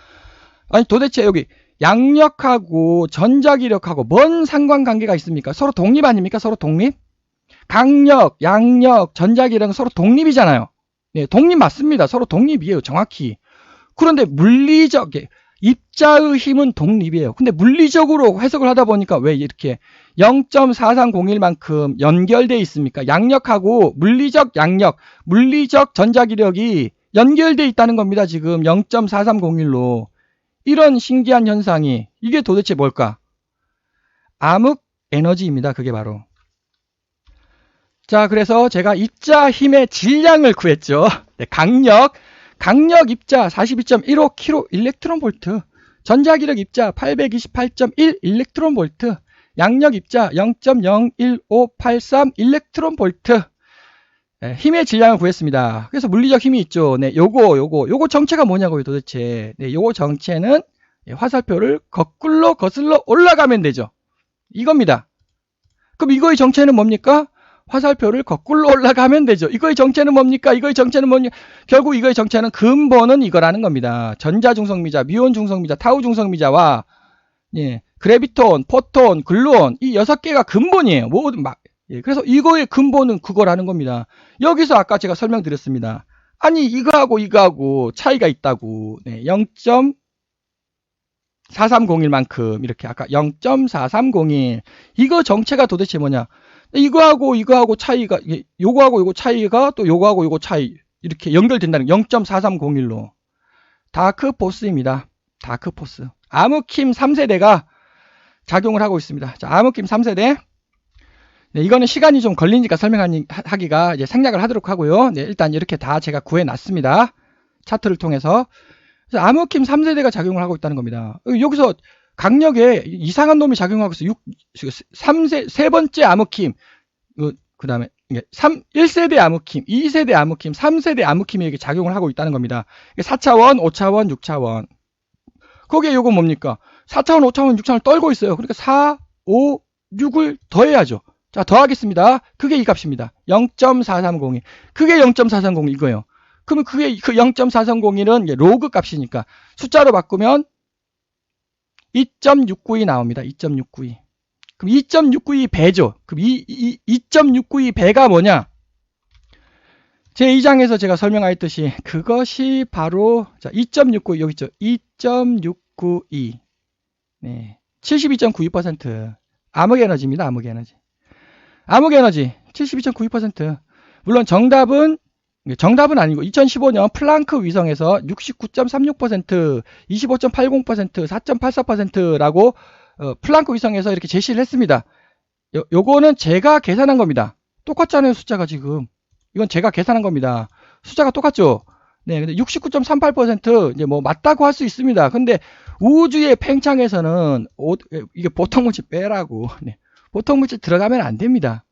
도대체 여기 양력하고 전자기력하고 뭔 상관관계가 있습니까? 서로 독립 아닙니까? 서로 독립? 강력, 양력, 전자기력은 서로 독립이잖아요. 네, 독립 맞습니다. 서로 독립이에요, 정확히. 그런데 물리적, 입자의 힘은 독립이에요. 근데 물리적으로 해석을 하다 보니까 왜 이렇게 0.4301만큼 연결되어 있습니까? 양력하고 물리적 양력, 물리적 전자기력이 연결되어 있다는 겁니다. 지금 0.4301로. 이런 신기한 현상이 이게 도대체 뭘까? 암흑 에너지입니다. 그게 바로. 자, 그래서 제가 입자 힘의 질량을 구했죠. 네, 강력 입자 42.15 킬로 일렉트론 볼트. 전자기력 입자 828.1 일렉트론 볼트, 양력 입자 0.01583 일렉트론 볼트. 네, 힘의 질량을 구했습니다. 그래서 물리적 힘이 있죠. 네, 요거 정체가 뭐냐고요, 도대체. 네, 요거 정체는 화살표를 거꾸로 거슬러 올라가면 되죠. 이겁니다. 그럼 이거의 정체는 뭡니까? 화살표를 거꾸로 올라가면 되죠. 이거의 정체는 뭡니까? 이거의 정체는 뭡니까? 결국 이거의 정체는 근본은 이거라는 겁니다. 전자중성미자, 미온중성미자, 타우중성미자와 예, 그래비톤, 포톤, 글루온 이 6개가 근본이에요. 예, 그래서 이거의 근본은 그거라는 겁니다. 여기서 아까 제가 설명드렸습니다. 아니 이거하고 차이가 있다고. 네, 0.4301만큼 이렇게 아까 0.4301 이거 정체가 도대체 뭐냐? 이거하고 차이가 요거하고 요거 차이가 또 요거하고 요거 차이 이렇게 연결된다는 0.4301로 다크포스입니다. 다크포스. 아무킴 3세대가 작용을 하고 있습니다. 자, 아무킴 3세대. 네, 이거는 시간이 좀 걸리니까 설명하기가 이제 생략을 하도록 하고요. 네, 일단 이렇게 다 제가 구해놨습니다. 차트를 통해서. 그래서 아무킴 3세대가 작용을 하고 있다는 겁니다. 여기서 강력에 이상한 놈이 작용하고 있어요. 세 번째 아무킴, 그 다음에 1세대 아무킴, 2세대 아무킴, 3세대 아무킴이 이렇게 작용을 하고 있다는 겁니다. 4차원, 5차원, 6차원. 거기에 요거 뭡니까? 4차원, 5차원, 6차원을 떨고 있어요. 그러니까 4, 5, 6을 더해야죠. 자, 더하겠습니다. 그게 이 값입니다. 0.4302. 그게 0.4302 이거예요. 그러면 그게 그 0.4301은 로그 값이니까 숫자로 바꾸면 2.692 나옵니다. 2.692. 그럼 2.692 배죠. 그럼 2.692 배가 뭐냐? 제2장에서 제가 설명하였듯이 그것이 바로 자, 2.692 여기 있죠. 2.692. 네. 72.92% 암흑에너지입니다. 암흑에너지. 암흑에너지 72.92%. 물론 정답은 아니고 2015년 플랑크 위성에서 69.36%, 25.80%, 4.84%라고 플랑크 위성에서 이렇게 제시를 했습니다. 요거는 제가 계산한 겁니다. 똑같잖아요, 숫자가 지금. 이건 제가 계산한 겁니다. 숫자가 똑같죠? 네, 근데 69.38% 이제 뭐 맞다고 할 수 있습니다. 근데 우주의 팽창에서는 이게 보통 물질 빼라고. 네, 보통 물질 들어가면 안 됩니다.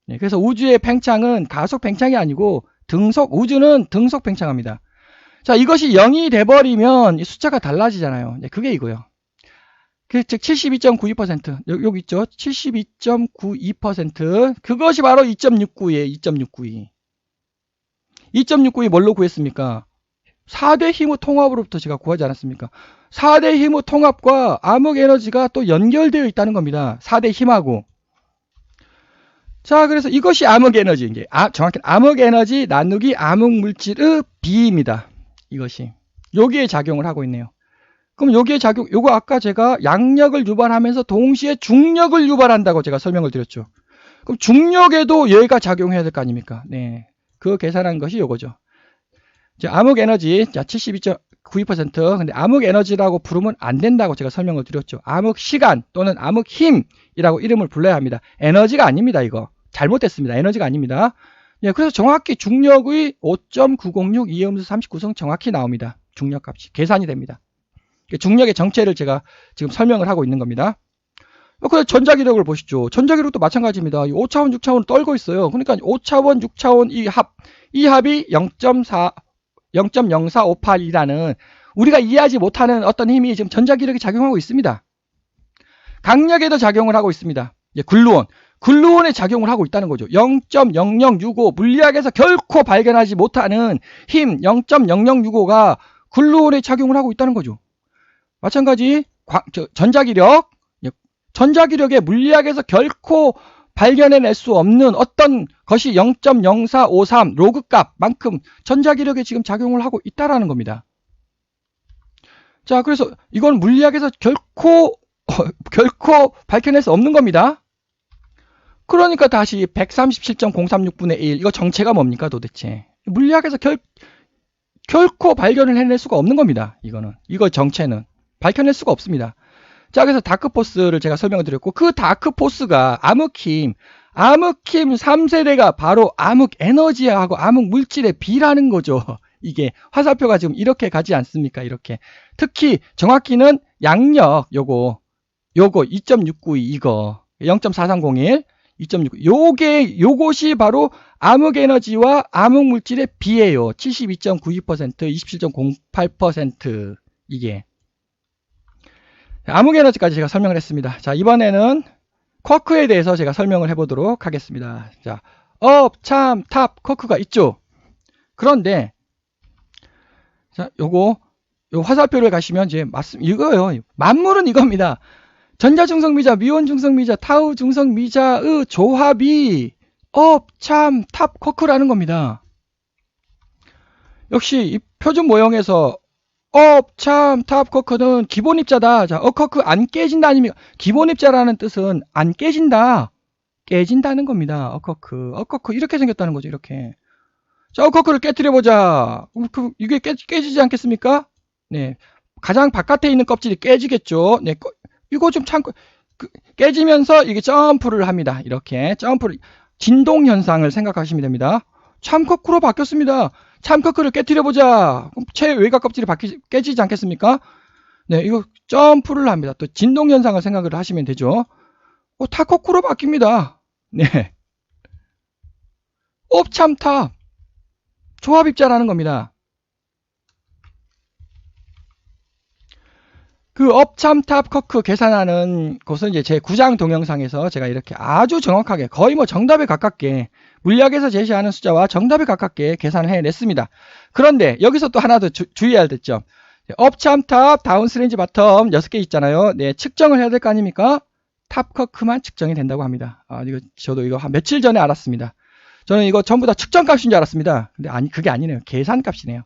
네, 그래서 우주의 팽창은 가속 팽창이 아니고 우주는 등속 팽창합니다. 자, 이것이 0이 돼버리면 이 숫자가 달라지잖아요. 네, 그게 이거요. 즉 72.92% 여기 있죠. 72.92% 그것이 바로 2.692예요. 2.692. 2.692 뭘로 구했습니까? 4대 힘의 통합으로부터 제가 구하지 않았습니까? 4대 힘의 통합과 암흑에너지가 또 연결되어 있다는 겁니다. 4대 힘하고. 자, 그래서 이것이 암흑에너지. 이게 정확히 암흑에너지 나누기 암흑물질의 비입니다. 이것이. 여기에 작용을 하고 있네요. 그럼 여기에 요거 아까 제가 양력을 유발하면서 동시에 중력을 유발한다고 제가 설명을 드렸죠. 그럼 중력에도 얘가 작용해야 될 거 아닙니까? 네. 그 계산한 것이 요거죠. 암흑에너지, 자, 72.92%. 근데 암흑에너지라고 부르면 안 된다고 제가 설명을 드렸죠. 암흑시간 또는 암흑힘이라고 이름을 불러야 합니다. 에너지가 아닙니다, 이거. 잘못됐습니다. 에너지가 아닙니다. 네, 그래서 정확히 중력의 5.906 이음수 39성 정확히 나옵니다. 중력값이. 계산이 됩니다. 중력의 정체를 제가 지금 설명을 하고 있는 겁니다. 그래서 전자기력을 보시죠. 전자기력도 마찬가지입니다. 5차원, 6차원을 떨고 있어요. 그러니까 5차원, 6차원 이 합이 0.0458이라는 우리가 이해하지 못하는 어떤 힘이 지금 전자기력이 작용하고 있습니다. 강력에도 작용을 하고 있습니다. 글루온에 작용을 하고 있다는 거죠. 0.0065 물리학에서 결코 발견하지 못하는 힘 0.0065가 글루온에 작용을 하고 있다는 거죠. 마찬가지 전자기력의 물리학에서 결코 발견해낼 수 없는 어떤 것이 0.0453 로그 값만큼 전자기력에 지금 작용을 하고 있다라는 겁니다. 자, 그래서 이건 물리학에서 결코 밝혀낼 수 없는 겁니다. 그러니까 다시 137.036분의 1 이거 정체가 뭡니까 도대체? 물리학에서 결코 발견을 해낼 수가 없는 겁니다. 이거 정체는 밝혀낼 수가 없습니다. 자, 그래서 다크포스를 제가 설명을 드렸고 그 다크포스가 암흑힘 3세대가 바로 암흑에너지하고 암흑물질의 비라는 거죠. 이게 화살표가 지금 이렇게 가지 않습니까? 이렇게. 특히 정확히는 양력 요거 2.692 이거 0.4301 2.6 요것이 바로 암흑에너지와 암흑물질의 비예요. 72.92% 27.08% 이게. 암흑에너지까지 제가 설명을 했습니다. 자, 이번에는 쿼크에 대해서 제가 설명을 해보도록 하겠습니다. 자, 업, 참, 탑, 쿼크가 있죠. 그런데 자, 요 화살표를 가시면 이제 이거예요. 만물은 이겁니다. 전자중성미자, 미온중성미자, 타우중성미자의 조합이 업, 참, 탑, 쿼크라는 겁니다. 역시 이 표준 모형에서 업, 참, 탑, 쿼크는 기본 입자다. 자, 쿼크 안 깨진다 아닙니까? 기본 입자라는 뜻은 안 깨진다. 깨진다는 겁니다. 쿼크 이렇게 생겼다는 거죠. 이렇게. 자, 쿼크를 깨뜨려보자. 이게 깨지지 않겠습니까? 네. 가장 바깥에 있는 껍질이 깨지겠죠. 네. 이거 좀 참고, 깨지면서 이게 점프를 합니다. 이렇게. 점프를, 진동현상을 생각하시면 됩니다. 참쿼크로 바뀌었습니다. 참쿼크를 깨뜨려보자. 그럼 최외곽 껍질이 깨지지 않겠습니까? 네. 이거 점프를 합니다. 또 진동현상을 생각을 하시면 되죠. 타쿼크로 바뀝니다. 네. 옵참탑. 조합입자라는 겁니다. 그 업참탑 쿼크 계산하는 것은 이제 제 9장 동영상에서 제가 이렇게 아주 정확하게 거의 뭐 정답에 가깝게 물리학에서 제시하는 숫자와 정답에 가깝게 계산을 해냈습니다. 그런데 여기서 또 하나 더 주의해야 될 점. 업참탑 다운스트레인지 바텀 6개 있잖아요. 네, 측정을 해야 될 거 아닙니까? 탑 쿼크만 측정이 된다고 합니다. 저도 이거 한 며칠 전에 알았습니다. 저는 이거 전부 다 측정값인 줄 알았습니다. 근데 그게 아니네요. 계산값이네요.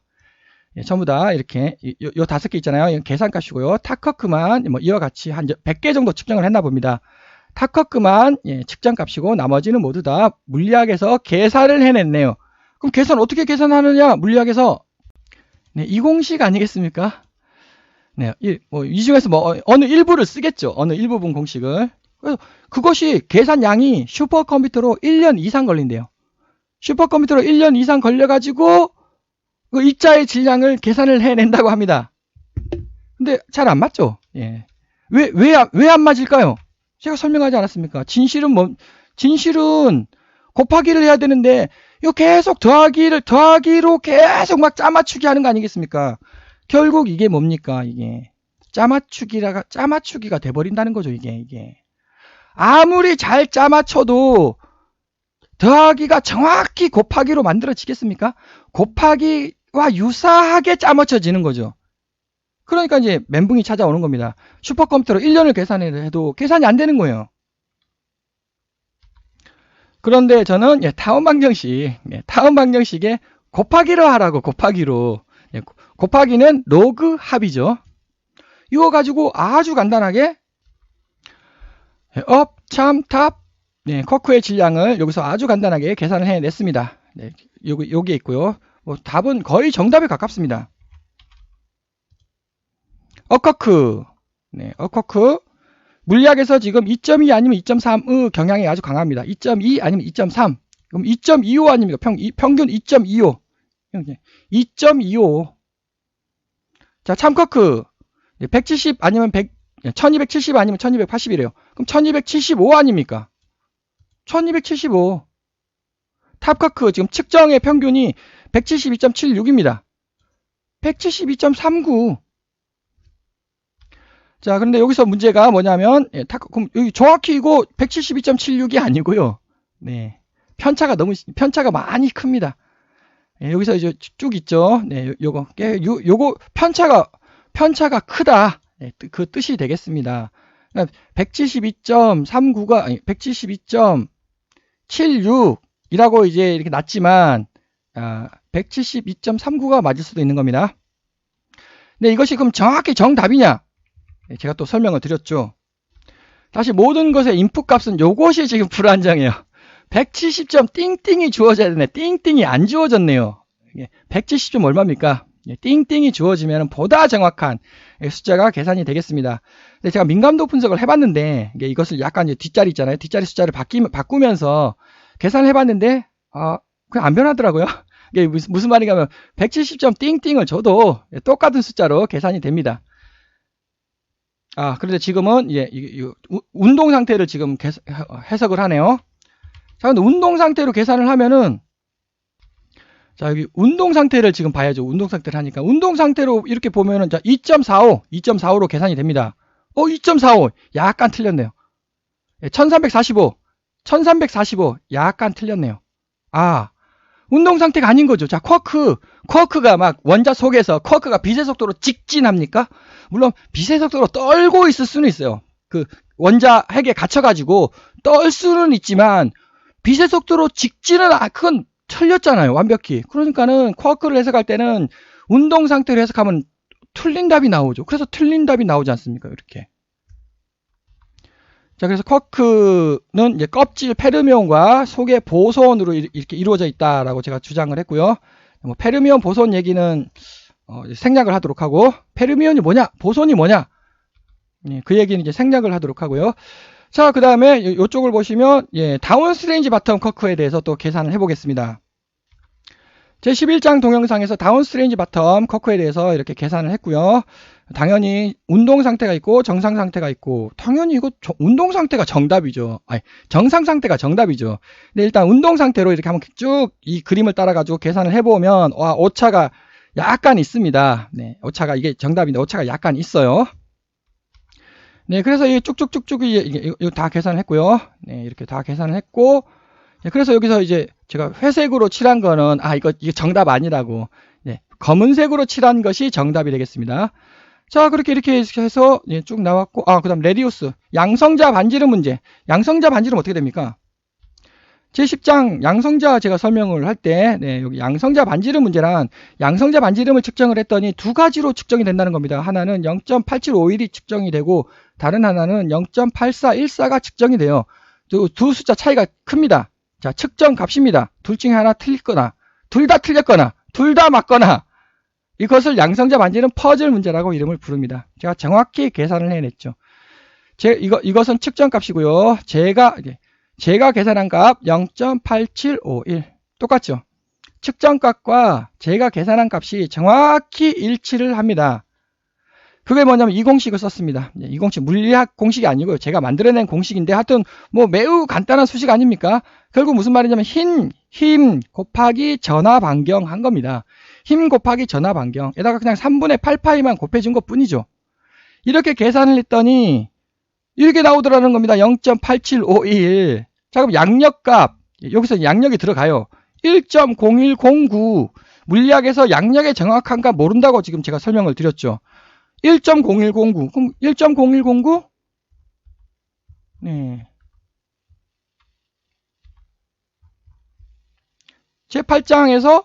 예, 전부 다 이렇게 요 5개 있잖아요. 이건 계산값이고요. 탑커크만 뭐 이와 같이 한 100개 정도 측정을 했나 봅니다. 탑커크만 측정값이고 나머지는 모두 다 물리학에서 계산을 해냈네요. 그럼 계산 어떻게 계산하느냐? 물리학에서 네, 이 공식 아니겠습니까? 네, 이 중에서 뭐 어느 일부를 쓰겠죠. 어느 일부분 공식을. 그래서 그것이 계산량이 슈퍼컴퓨터로 1년 이상 걸린대요. 슈퍼컴퓨터로 1년 이상 걸려가지고 그 입자의 질량을 계산을 해낸다고 합니다. 근데 잘 안 맞죠? 예. 왜 안 맞을까요? 제가 설명하지 않았습니까? 진실은 곱하기를 해야 되는데, 이거 계속 더하기로 계속 막 짜맞추기 하는 거 아니겠습니까? 결국 이게 뭡니까? 이게. 짜맞추기가 돼버린다는 거죠, 이게. 아무리 잘 짜맞춰도 더하기가 정확히 곱하기로 만들어지겠습니까? 곱하기와 유사하게 짜맞춰지는 거죠. 그러니까 이제 멘붕이 찾아오는 겁니다. 슈퍼컴퓨터로 1년을 계산해도 계산이 안 되는 거예요. 그런데 저는 타운 방정식에 곱하기로 하라고, 곱하기로. 곱하기는 로그 합이죠. 이거 가지고 아주 간단하게 업, 참, 탑, 쿼크의 질량을 여기서 아주 간단하게 계산을 해냈습니다. 네, 여기에 있고요. 뭐 답은 거의 정답에 가깝습니다. 쿼크. 쿼크. 물리학에서 지금 2.2 아니면 2.3의 경향이 아주 강합니다. 2.2 아니면 2.3. 그럼 2.25 아닙니까? 평균 2.25. 2.25. 자, 참쿼크. 170 아니면 1270 아니면 1280이래요. 그럼 1275 아닙니까? 1275. 탑쿼크 지금 측정의 평균이 172.76입니다. 172.39. 자, 그런데 여기서 문제가 뭐냐면, 그럼 여기 정확히 이거 172.76이 아니고요. 네. 편차가 많이 큽니다. 여기서 이제 쭉 있죠. 네, 요거 편차가 크다. 네, 그 뜻이 되겠습니다. 그러니까 172.39가, 아니, 172.76이라고 이제 이렇게 났지만, 172.39가 맞을 수도 있는 겁니다. 근데 이것이 그럼 정확히 정답이냐? 제가 또 설명을 드렸죠. 다시 모든 것의 인풋 값은 요것이 지금 불안정해요. 170점 띵띵이 주어져야 되네. 띵띵이 안 주어졌네요. 170점 얼마입니까? 띵띵이 주어지면 보다 정확한 숫자가 계산이 되겠습니다. 근데 제가 민감도 분석을 해봤는데, 이것을 약간 이제 뒷자리 있잖아요. 뒷자리 숫자를 바꾸면서 계산을 해봤는데, 그냥 안 변하더라고요. 이게 무슨 말인가 하면 170점 띵띵을 줘도 똑같은 숫자로 계산이 됩니다. 그런데 지금은 운동 상태를 지금 해석을 하네요. 자, 근데 운동 상태로 계산을 하면은, 자, 여기 운동 상태를 지금 봐야죠. 운동 상태를 하니까. 운동 상태로 이렇게 보면은, 자, 2.45로 계산이 됩니다. 2.45. 약간 틀렸네요. 1345. 약간 틀렸네요. 운동 상태가 아닌 거죠. 자, 쿼크가 막 원자 속에서 쿼크가 빛의 속도로 직진합니까? 물론 빛의 속도로 떨고 있을 수는 있어요. 그 원자 핵에 갇혀가지고 떨 수는 있지만 빛의 속도로 직진은 그건 틀렸잖아요. 완벽히. 그러니까는 쿼크를 해석할 때는 운동 상태로 해석하면 틀린 답이 나오죠. 그래서 틀린 답이 나오지 않습니까? 이렇게. 자, 그래서 쿼크는 이제 껍질 페르미온과 속의 보손으로 이렇게 이루어져 있다라고 제가 주장을 했고요. 뭐 페르미온 보손 얘기는 생략을 하도록 하고, 페르미온이 뭐냐, 보손이 뭐냐, 그 얘기는 이제 생략을 하도록 하고요. 자, 그 다음에 이쪽을 보시면 다운스트레인지 바텀 쿼크에 대해서 또 계산을 해보겠습니다. 제 11장 동영상에서 다운스트레인지 바텀 쿼크에 대해서 이렇게 계산을 했고요. 당연히 운동 상태가 있고 정상 상태가 있고, 당연히 이거 운동 상태가 정답이죠. 정상 상태가 정답이죠. 근데 일단 운동 상태로 이렇게 한번 쭉 이 그림을 따라가지고 계산을 해보면, 오차가 약간 있습니다. 네, 오차가, 이게 정답인데 오차가 약간 있어요. 네, 그래서 이 쭉쭉쭉쭉 이게 다 계산을 했고요. 네, 이렇게 다 계산을 했고, 그래서 여기서 이제 제가 회색으로 칠한 거는, 이게 정답 아니라고, 검은색으로 칠한 것이 정답이 되겠습니다. 자, 이렇게 해서 쭉 나왔고, 그 다음 레디우스, 양성자 반지름 문제. 양성자 반지름 어떻게 됩니까? 제 10장 양성자 제가 설명을 할 때, 여기 양성자 반지름 문제란, 양성자 반지름을 측정을 했더니 두 가지로 측정이 된다는 겁니다. 하나는 0.8751이 측정이 되고, 다른 하나는 0.8414가 측정이 돼요. 두 숫자 차이가 큽니다. 자, 측정 값입니다. 둘 중에 하나 틀리거나, 둘 다 틀렸거나, 둘 다 맞거나, 이것을 양성자 반지름 퍼즐 문제라고 이름을 부릅니다. 제가 정확히 계산을 해냈죠. 이것은 측정 값이고요. 제가 계산한 값 0.8751. 똑같죠? 측정 값과 제가 계산한 값이 정확히 일치를 합니다. 그게 뭐냐면 이 공식을 썼습니다. 이 공식, 물리학 공식이 아니고요. 제가 만들어낸 공식인데, 하여튼 뭐 매우 간단한 수식 아닙니까? 결국 무슨 말이냐면 힘 곱하기 전하 반경 한 겁니다. 힘 곱하기 전하 반경에다가 그냥 3분의 8파이만 곱해준 것 뿐이죠. 이렇게 계산을 했더니 이렇게 나오더라는 겁니다. 0.8751. 자, 그럼 양력값, 여기서 양력이 들어가요. 1.0109. 물리학에서 양력의 정확한 값 모른다고 지금 제가 설명을 드렸죠. 1.0109. 그럼 1.0109? 네. 제 8장에서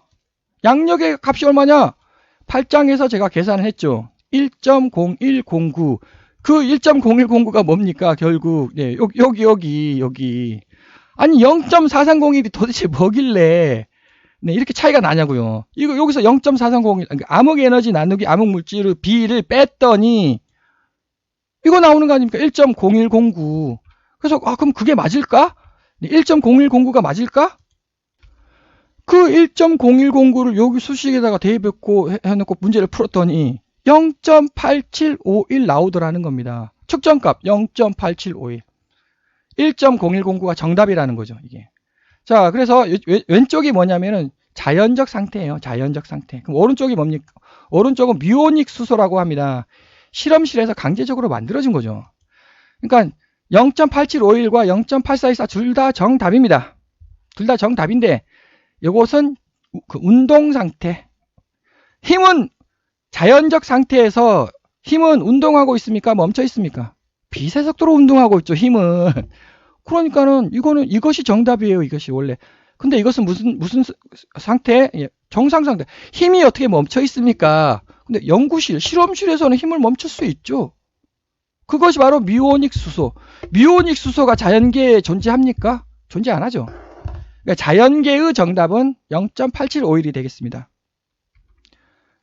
양력의 값이 얼마냐? 8장에서 제가 계산을 했죠. 1.0109. 그 1.0109가 뭡니까? 결국 여기. 아니 0.4301이 도대체 뭐길래 이렇게 차이가 나냐고요. 여기서 0.4301, 그러니까 암흑 에너지 나누기 암흑 물질의 B를 뺐더니 이거 나오는 거 아닙니까? 1.0109. 그래서 그럼 그게 맞을까? 1.0109가 맞을까? 그 1.0109를 여기 수식에다가 대입했고 해놓고 문제를 풀었더니 0.8751 나오더라는 겁니다. 측정값 0.8751. 1.0109가 정답이라는 거죠, 이게. 자, 그래서 왼쪽이 뭐냐면은 자연적 상태예요. 자연적 상태. 그럼 오른쪽이 뭡니까? 오른쪽은 뮤오닉 수소라고 합니다. 실험실에서 강제적으로 만들어진 거죠. 그러니까 0.8751과 0.8414 둘 다 정답입니다. 둘 다 정답인데 이것은 그 운동 상태. 힘은 자연적 상태에서 힘은 운동하고 있습니까? 멈춰 있습니까? 빛의 속도로 운동하고 있죠, 힘은. 그러니까는 이것이 정답이에요, 이것이 원래. 근데 이것은 무슨 상태? 정상 상태. 힘이 어떻게 멈춰 있습니까? 근데 실험실에서는 힘을 멈출 수 있죠. 그것이 바로 뮤오닉 수소. 뮤오닉 수소가 자연계에 존재합니까? 존재 안 하죠. 그러니까 자연계의 정답은 0.8751이 되겠습니다.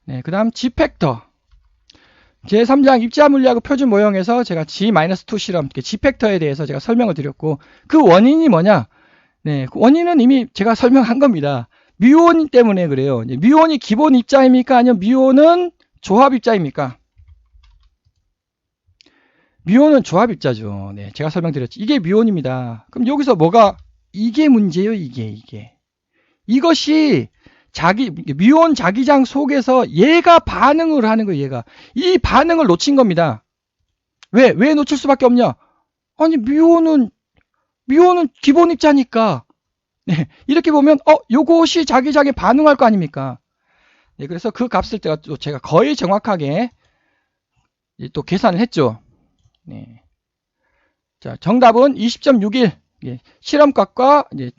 네, 그 다음 G팩터. 제3장 입자 물리학의 표준 모형에서 제가 G-2 실험, G팩터에 대해서 제가 설명을 드렸고, 그 원인이 뭐냐? 네, 그 원인은 이미 제가 설명한 겁니다. 뮤온 때문에 그래요. 뮤온이 기본 입자입니까? 아니면 뮤온은 조합 입자입니까? 뮤온은 조합 입자죠. 네, 제가 설명드렸죠. 이게 뮤온입니다. 그럼 여기서 뭐가 이게 문제예요. 이게. 이것이 뮤온 자기장 속에서 얘가 반응을 하는 거예요. 얘가 이 반응을 놓친 겁니다. 왜 놓칠 수밖에 없냐? 아니 뮤온은 기본 입자니까. 네, 이렇게 보면 요것이 자기장에 반응할 거 아닙니까? 네, 그래서 그 값을 제가 거의 정확하게 또 계산을 했죠. 네. 자, 정답은 20.61. 예, 실험값과 이제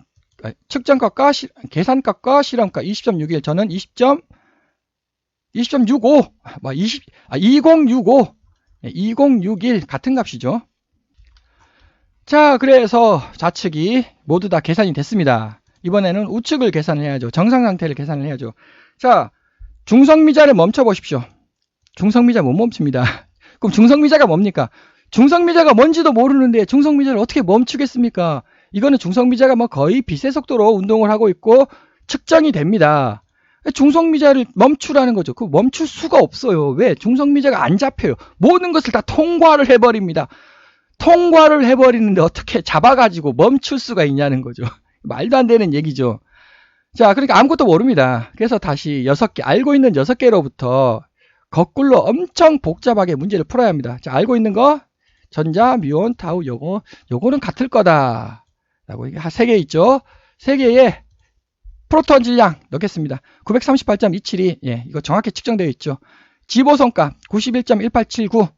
측정값과 계산값과 실험값 20.61. 저는 20.65. 2065. 2061 같은 값이죠. 자, 그래서 좌측이 모두 다 계산이 됐습니다. 이번에는 우측을 계산을 해야죠. 정상 상태를 계산을 해야죠. 자, 중성미자를 멈춰 보십시오. 중성미자 못 멈춥니다. 그럼 중성미자가 뭡니까? 중성미자가 뭔지도 모르는데 중성미자를 어떻게 멈추겠습니까? 이거는 중성미자가 뭐 거의 빛의 속도로 운동을 하고 있고 측정이 됩니다. 중성미자를 멈추라는 거죠. 그 멈출 수가 없어요. 왜? 중성미자가 안 잡혀요. 모든 것을 다 통과를 해버립니다. 통과를 해버리는데 어떻게 잡아가지고 멈출 수가 있냐는 거죠. 말도 안 되는 얘기죠. 자, 그러니까 아무것도 모릅니다. 그래서 다시 6개, 알고 있는 6개로부터 거꾸로 엄청 복잡하게 문제를 풀어야 합니다. 자, 알고 있는 거 전자, 뮤온, 타우, 요거는 같을 거다 라고 3개 있죠. 3개에 프로톤 질량 넣겠습니다. 938.272. 예, 이거 정확히 측정되어 있죠. 지보성값 91.1879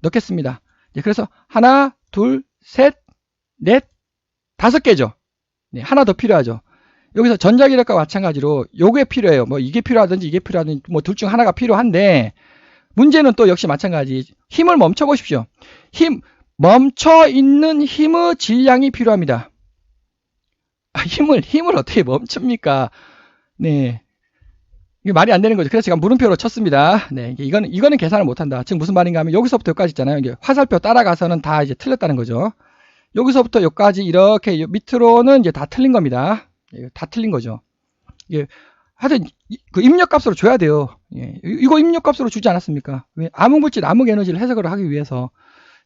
넣겠습니다. 예, 그래서 하나, 둘, 셋, 넷, 5개죠. 네, 하나 더 필요하죠. 여기서 전자기력과 마찬가지로 요게 필요해요. 뭐 이게 필요하든지 이게 필요하든지 뭐 둘 중 하나가 필요한데 문제는 또 역시 마찬가지. 힘을 멈춰 보십시오. 멈춰 있는 힘의 질량이 필요합니다. 힘을 어떻게 멈춥니까? 네. 이게 말이 안 되는 거죠. 그래서 제가 물음표로 쳤습니다. 네. 이거는 계산을 못 한다. 지금 무슨 말인가 하면 여기서부터 여기까지 있잖아요. 이게 화살표 따라가서는 다 이제 틀렸다는 거죠. 여기서부터 여기까지 이렇게 밑으로는 이제 다 틀린 겁니다. 다 틀린 거죠. 하여튼 그 입력값으로 줘야 돼요. 예, 이거 입력값으로 주지 않았습니까? 왜? 암흑물질, 암흑에너지를 해석을 하기 위해서.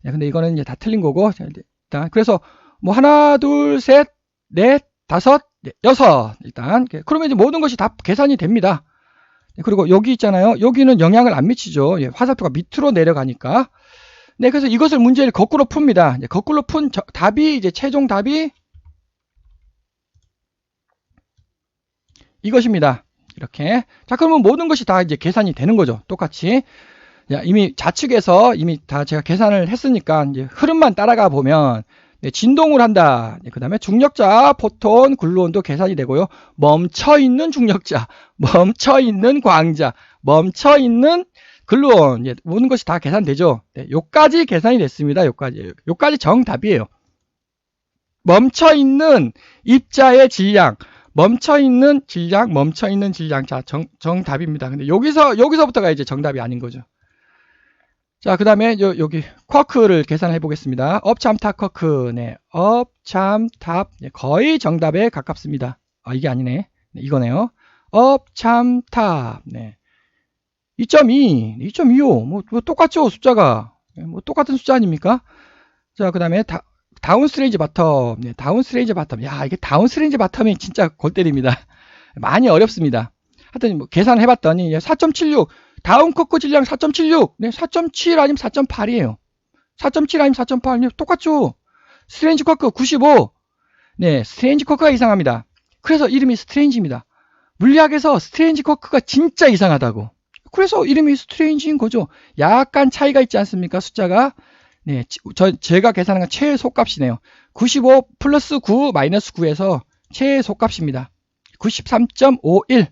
예, 근데 이거는 이제 다 틀린 거고. 일단 그래서 뭐 하나, 둘, 셋, 넷, 5, 6 일단. 그러면 이제 모든 것이 다 계산이 됩니다. 그리고 여기 있잖아요. 여기는 영향을 안 미치죠. 예, 화살표가 밑으로 내려가니까. 네, 그래서 이것을 문제를 거꾸로 풉니다. 거꾸로 푼 답이 이제 최종 답이 이것입니다. 이렇게. 자, 그러면 모든 것이 다 이제 계산이 되는 거죠. 똑같이. 이미 좌측에서 이미 다 제가 계산을 했으니까 이제 흐름만 따라가 보면 진동을 한다. 그 다음에 중력자, 포톤, 글루온도 계산이 되고요. 멈춰있는 중력자, 멈춰있는 광자, 멈춰있는 글루온. 모든 것이 다 계산되죠. 요까지 계산이 됐습니다. 요까지 정답이에요. 멈춰있는 입자의 질량. 멈춰있는 질량. 자, 정답입니다. 근데 여기서부터가 이제 정답이 아닌 거죠. 자, 그 다음에 여기 쿼크를 계산해 보겠습니다. 업참탑 쿼크. 네, 업참탑. 네, 거의 정답에 가깝습니다. 이게 아니네. 네, 이거네요. 업참탑. 네. 2.2, 2.25. 뭐 똑같죠, 숫자가. 뭐 똑같은 숫자 아닙니까? 자, 그 다음에 다운스트레인지 바텀. 네, 다운스트레인지 바텀. 야, 이게 다운스트레인지 바텀이 진짜 골 때립니다. 많이 어렵습니다. 하여튼 뭐 계산을 해봤더니 4.76. 다운커크 질량 4.76. 네, 4.7 아니면 4.8이에요. 4.7 아니면 4.8. 네, 똑같죠. 스트레인지 커크 95. 네, 스트레인지 커크가 이상합니다. 그래서 이름이 스트레인지입니다. 물리학에서 스트레인지 커크가 진짜 이상하다고. 그래서 이름이 스트레인지인 거죠. 약간 차이가 있지 않습니까? 숫자가. 네, 제가 계산한 건 최소값이네요. 95 플러스 9 마이너스 9에서 최소값입니다. 93.51.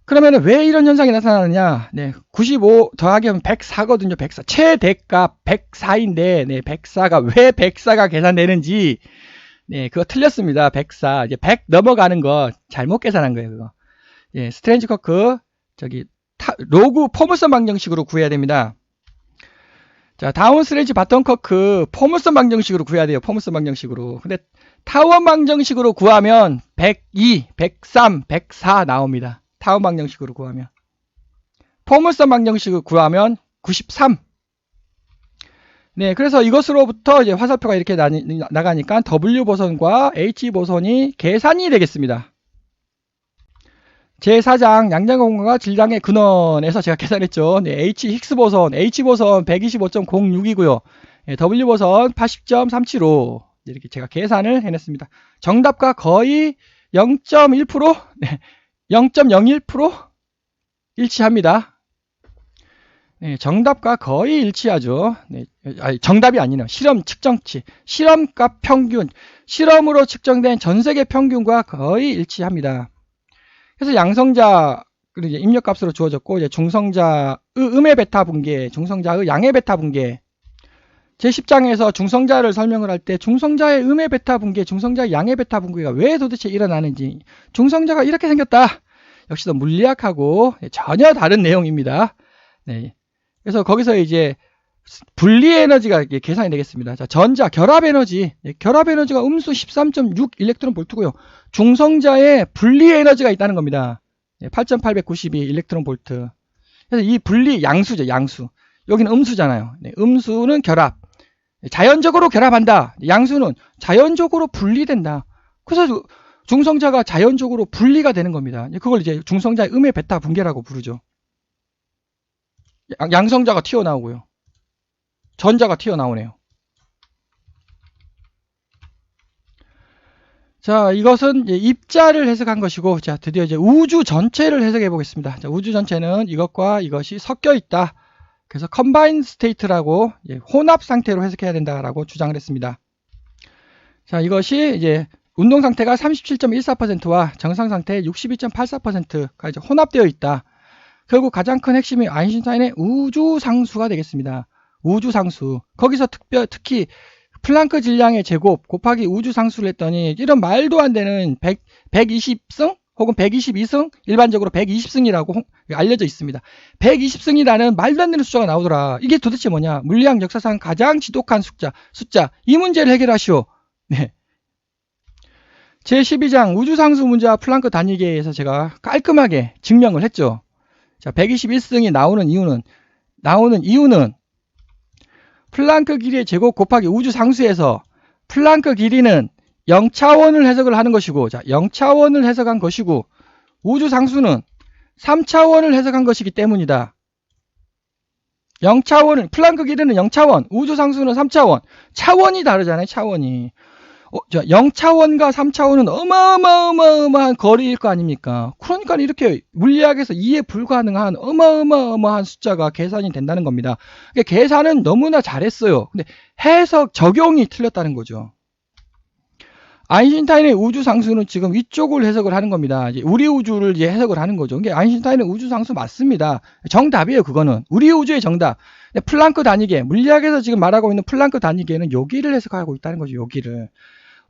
그러면 왜 이런 현상이 나타나느냐? 네, 95 더하기 하면 104거든요. 104. 최대값 104인데, 네, 104가 왜 104가 계산되는지, 네, 그거 틀렸습니다. 104. 이제 100 넘어가는 거 잘못 계산한 거예요, 그거. 예, 스트레인지 커크, 로그 포물선 방정식으로 구해야 됩니다. 자, 다운 스트레인지 바텀 커크 포물선 방정식으로 구해야 돼요. 포물선 방정식으로. 근데 타원 방정식으로 구하면 102, 103, 104 나옵니다. 타원 방정식으로 구하면. 포물선 방정식으로 구하면 93. 네, 그래서 이것으로부터 이제 화살표가 이렇게 나가니까 W 보선과 H 보선이 계산이 되겠습니다. 제4장 양자공간과 질량의 근원에서 제가 계산했죠. 네, H 보선 125.06이고요. 네, W 보선 80.375. 이렇게 제가 계산을 해냈습니다. 정답과 거의 0.1%? 네, 0.01% 일치합니다. 네, 정답과 거의 일치하죠. 네, 아니, 정답이 아니네요. 실험 측정치. 실험값 평균. 실험으로 측정된 전세계 평균과 거의 일치합니다. 그래서 양성자를 이제 입력값으로 주어졌고, 이제 중성자의 음의 베타 분계, 중성자의 양의 베타 분계. 제10장에서 중성자를 설명을 할 때 중성자의 음의 베타 분계, 중성자의 양의 베타 분계가 왜 도대체 일어나는지, 중성자가 이렇게 생겼다. 역시도 물리학하고 전혀 다른 내용입니다. 네. 그래서 거기서 이제 분리 에너지가 계산이 되겠습니다. 자, 전자, 결합 에너지. 결합 에너지가 음수 13.6 일렉트론 볼트고요. 중성자에 분리 에너지가 있다는 겁니다. 8,892 일렉트론 볼트. 그래서 이 분리, 양수죠, 양수. 여기는 음수잖아요. 네, 음수는 결합. 자연적으로 결합한다. 양수는 자연적으로 분리된다. 그래서 중성자가 자연적으로 분리가 되는 겁니다. 그걸 이제 중성자의 음의 베타 분계라고 부르죠. 양성자가 튀어나오고요. 전자가 튀어나오네요. 자, 이것은 이제 입자를 해석한 것이고, 자, 드디어 이제 우주 전체를 해석해 보겠습니다. 자, 우주 전체는 이것과 이것이 섞여 있다. 그래서 컴바인 스테이트라고 혼합 상태로 해석해야 된다라고 주장을 했습니다. 자, 이것이 이제 운동 상태가 37.14%와 정상 상태 62.84%가 이제 혼합되어 있다. 결국 가장 큰 핵심이 아인슈타인의 우주상수가 되겠습니다. 우주상수. 거기서 특히 플랑크 질량의 제곱 곱하기 우주상수를 했더니 이런 말도 안 되는 120승 혹은 122승, 일반적으로 120승이라고 알려져 있습니다. 120승이라는 말도 안 되는 숫자가 나오더라. 이게 도대체 뭐냐? 물리학 역사상 가장 지독한 숫자. 이 문제를 해결하시오. 네. 제12장 우주상수 문제와 플랑크 단위계에서 제가 깔끔하게 증명을 했죠. 자, 121승이 나오는 이유는 플랑크 길이의 제곱 곱하기 우주상수에서 플랑크 길이는 0차원을 해석을 하는 것이고, 자, 0차원을 해석한 것이고, 우주상수는 3차원을 해석한 것이기 때문이다. 0차원을, 플랑크 길이는 0차원, 우주상수는 3차원. 차원이 다르잖아요, 차원이. 자, 0차원과 3차원은 어마어마한 거리일 거 아닙니까? 그러니까 이렇게 물리학에서 이해 불가능한 어마어마한 숫자가 계산이 된다는 겁니다. 그러니까 계산은 너무나 잘했어요. 근데 해석, 적용이 틀렸다는 거죠. 아인슈타인의 우주상수는 지금 이쪽을 해석을 하는 겁니다. 이제 우리 우주를 이제 해석을 하는 거죠. 그러니까 아인슈타인의 우주상수 맞습니다. 정답이에요, 그거는. 우리 우주의 정답. 플랑크 단위계, 물리학에서 지금 말하고 있는 플랑크 단위계는 여기를 해석하고 있다는 거죠, 여기를.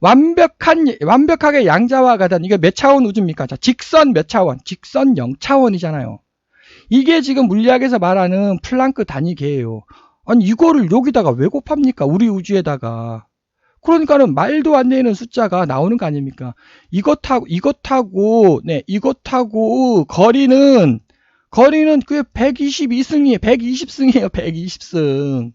완벽하게 양자와 가단, 이게 몇 차원 우주입니까? 자, 직선 몇 차원? 직선 0차원이잖아요. 이게 지금 물리학에서 말하는 플랑크 단위계예요. 아니, 이거를 여기다가 왜 곱합니까? 우리 우주에다가. 그러니까는 말도 안 되는 숫자가 나오는 거 아닙니까? 이것하고 거리는 그게 122승이에요. 120승이에요. 120승.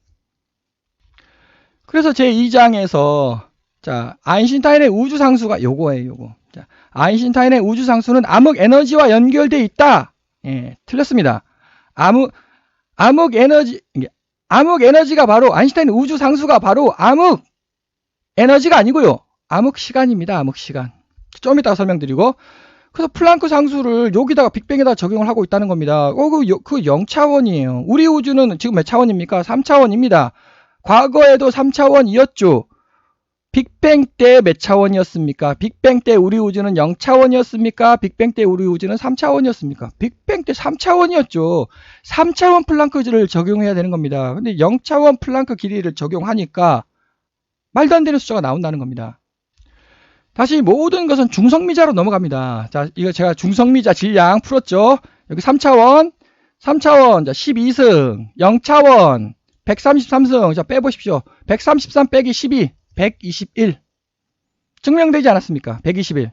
그래서 제2장에서 자, 아인슈타인의 우주상수가 요거예요, 요거. 자, 아인슈타인의 우주상수는 암흑 에너지와 연결되어 있다. 예, 틀렸습니다. 암흑 에너지가 바로 아인슈타인의 우주상수가 바로 암흑 에너지가 아니고요. 암흑 시간입니다. 암흑 시간. 좀 이따가 설명드리고. 그래서 플랑크 상수를 여기다가 빅뱅에다 적용을 하고 있다는 겁니다. 그 0차원이에요. 우리 우주는 지금 몇 차원입니까? 3차원입니다. 과거에도 3차원이었죠. 빅뱅 때 몇 차원이었습니까? 빅뱅 때 우리 우주는 0차원이었습니까? 빅뱅 때 우리 우주는 3차원이었습니까? 빅뱅 때 3차원이었죠. 3차원 플랑크를 적용해야 되는 겁니다. 근데 0차원 플랑크 길이를 적용하니까 말도 안 되는 숫자가 나온다는 겁니다. 다시 모든 것은 중성미자로 넘어갑니다. 자, 이거 제가 중성미자 질량 풀었죠. 여기 3차원, 자, 12승, 0차원, 133승, 자, 빼보십시오. 133 빼기 12, 121. 증명되지 않았습니까? 121.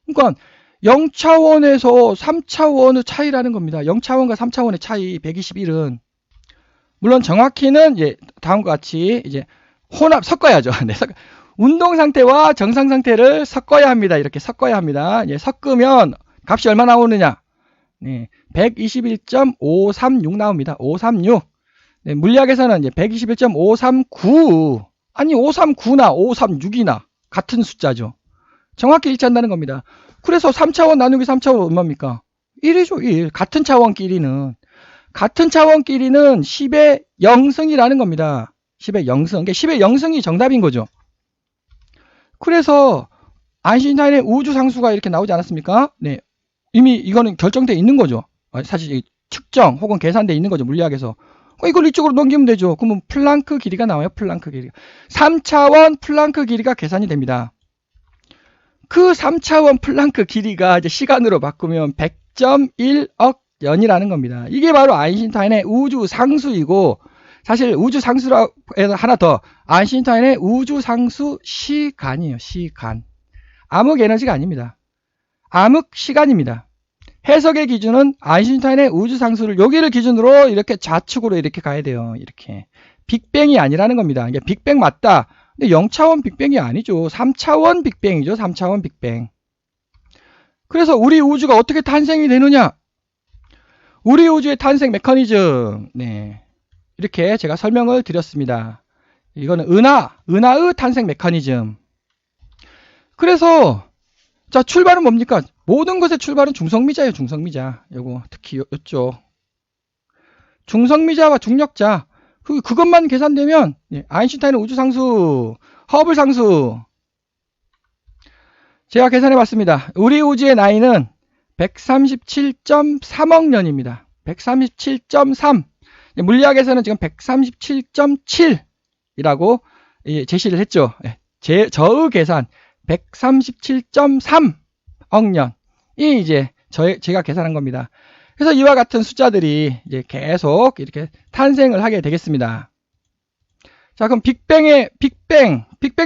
그러니까 0차원에서 3차원의 차이라는 겁니다. 0차원과 3차원의 차이 121은 물론 정확히는 이제 다음과 같이 이제 섞어야죠. 네, 운동 상태와 정상 상태를 섞어야 합니다. 이렇게 섞어야 합니다. 예, 섞으면 값이 얼마 나오느냐? 네, 121.536 나옵니다. 536. 네, 물리학에서는 이제 121.539. 아니 539나 536이나 같은 숫자죠. 정확히 일치한다는 겁니다. 그래서 3차원 나누기 3차원 얼마입니까? 1이죠. 1. 같은 차원끼리는 10의 0승이라는 겁니다. 10의 0승. 그러니까 10의 0승이 정답인 거죠. 그래서 아인슈타인의 우주 상수가 이렇게 나오지 않았습니까? 네. 이미 이거는 결정되어 있는 거죠. 사실 측정 혹은 계산되어 있는 거죠. 물리학에서. 이걸 이쪽으로 넘기면 되죠. 그러면 플랑크 길이가 나와요. 플랑크 길이가. 3차원 플랑크 길이가 계산이 됩니다. 그 3차원 플랑크 길이가 이제 시간으로 바꾸면 100.1억 년이라는 겁니다. 이게 바로 아인슈타인의 우주 상수이고, 사실 우주 상수라고 해서 하나 더, 아인슈타인의 우주 상수 시간이에요. 시간. 암흑 에너지가 아닙니다. 암흑 시간입니다. 해석의 기준은 아인슈타인의 우주 상수를 여기를 기준으로 이렇게 좌측으로 이렇게 가야 돼요. 이렇게. 빅뱅이 아니라는 겁니다. 이게 빅뱅 맞다. 근데 0차원 빅뱅이 아니죠. 3차원 빅뱅이죠. 3차원 빅뱅. 그래서 우리 우주가 어떻게 탄생이 되느냐? 우리 우주의 탄생 메커니즘. 네. 이렇게 제가 설명을 드렸습니다. 이거는 은하의 탄생 메커니즘. 그래서 자, 출발은 뭡니까? 모든 것의 출발은 중성미자예요. 중성미자. 요거 특히 요쪽. 중성미자와 중력자. 그것만 계산되면 아인슈타인의 우주상수, 허블 상수. 제가 계산해 봤습니다. 우리 우주의 나이는 137.3억 년입니다. 137.3. 물리학에서는 지금 137.7이라고 제시를 했죠. 저의 계산 137.3억 년이 이제 제가 계산한 겁니다. 그래서 이와 같은 숫자들이 이제 계속 이렇게 탄생을 하게 되겠습니다. 자, 그럼 빅뱅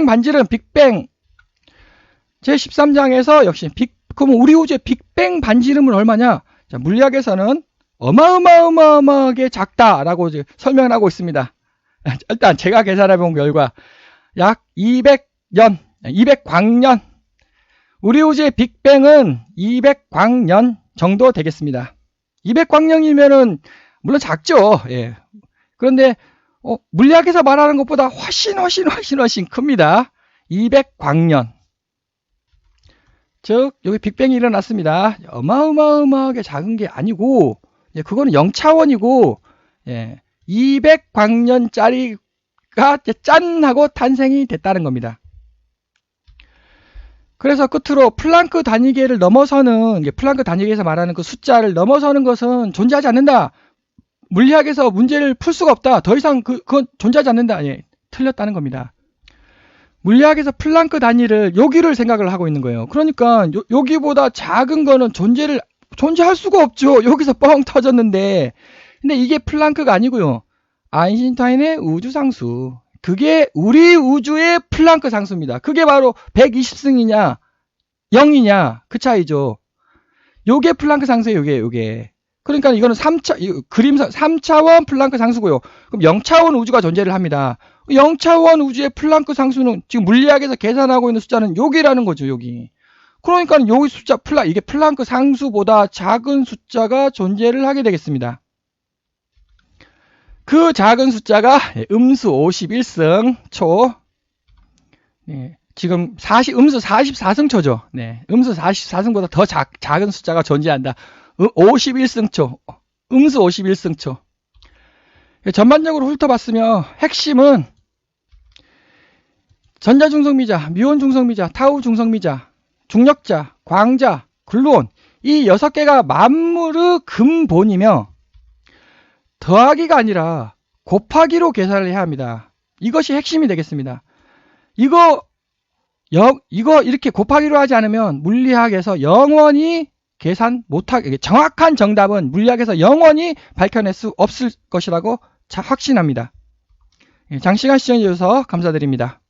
반지름 빅뱅 제13장에서 역시 그럼 우리 우주의 빅뱅 반지름은 얼마냐? 자, 물리학에서는 어마어마하게 작다라고 설명을 하고 있습니다. 일단 제가 계산해 본 결과 약 200광년. 우리 우주의 빅뱅은 200광년 정도 되겠습니다. 200광년이면은 물론 작죠. 예. 그런데 물리학에서 말하는 것보다 훨씬 큽니다. 200광년. 즉 여기 빅뱅이 일어났습니다. 어마어마하게 작은 게 아니고 그거는 0차원이고 200광년짜리가 짠 하고 탄생이 됐다는 겁니다. 그래서 끝으로 플랑크 단위계를 넘어서는, 플랑크 단위계에서 말하는 그 숫자를 넘어서는 것은 존재하지 않는다. 물리학에서 문제를 풀 수가 없다. 더 이상 그건 존재하지 않는다. 틀렸다는 겁니다. 물리학에서 플랑크 단위를 여기를 생각을 하고 있는 거예요. 그러니까 여기보다 작은 거는 존재할 수가 없죠. 여기서 뻥 터졌는데. 근데 이게 플랑크가 아니고요. 아인슈타인의 우주상수. 그게 우리 우주의 플랑크 상수입니다. 그게 바로 120승이냐 0이냐 그 차이죠. 요게 플랑크 상수예요. 요게. 그러니까 이거는 3차원 플랑크 상수고요. 그럼 0차원 우주가 존재를 합니다. 0차원 우주의 플랑크 상수는 지금 물리학에서 계산하고 있는 숫자는 여기라는 거죠. 여기. 그러니까 여기 숫자 이게 플랑크 상수보다 작은 숫자가 존재를 하게 되겠습니다. 그 작은 숫자가 음수 51승 초. 지금 음수 44승 초죠. 음수 44승보다 더 작은 숫자가 존재한다. 51승 초. 음수 51승 초. 전반적으로 훑어봤으며 핵심은 전자중성미자, 뮤온중성미자, 타우중성미자, 중력자, 광자, 글루온 이 6개가 만물의 근본이며 더하기가 아니라 곱하기로 계산을 해야 합니다. 이것이 핵심이 되겠습니다. 이거 이렇게 곱하기로 하지 않으면 물리학에서 영원히 계산 못하게, 정확한 정답은 물리학에서 영원히 밝혀낼 수 없을 것이라고 확신합니다. 장시간 시청해 주셔서 감사드립니다.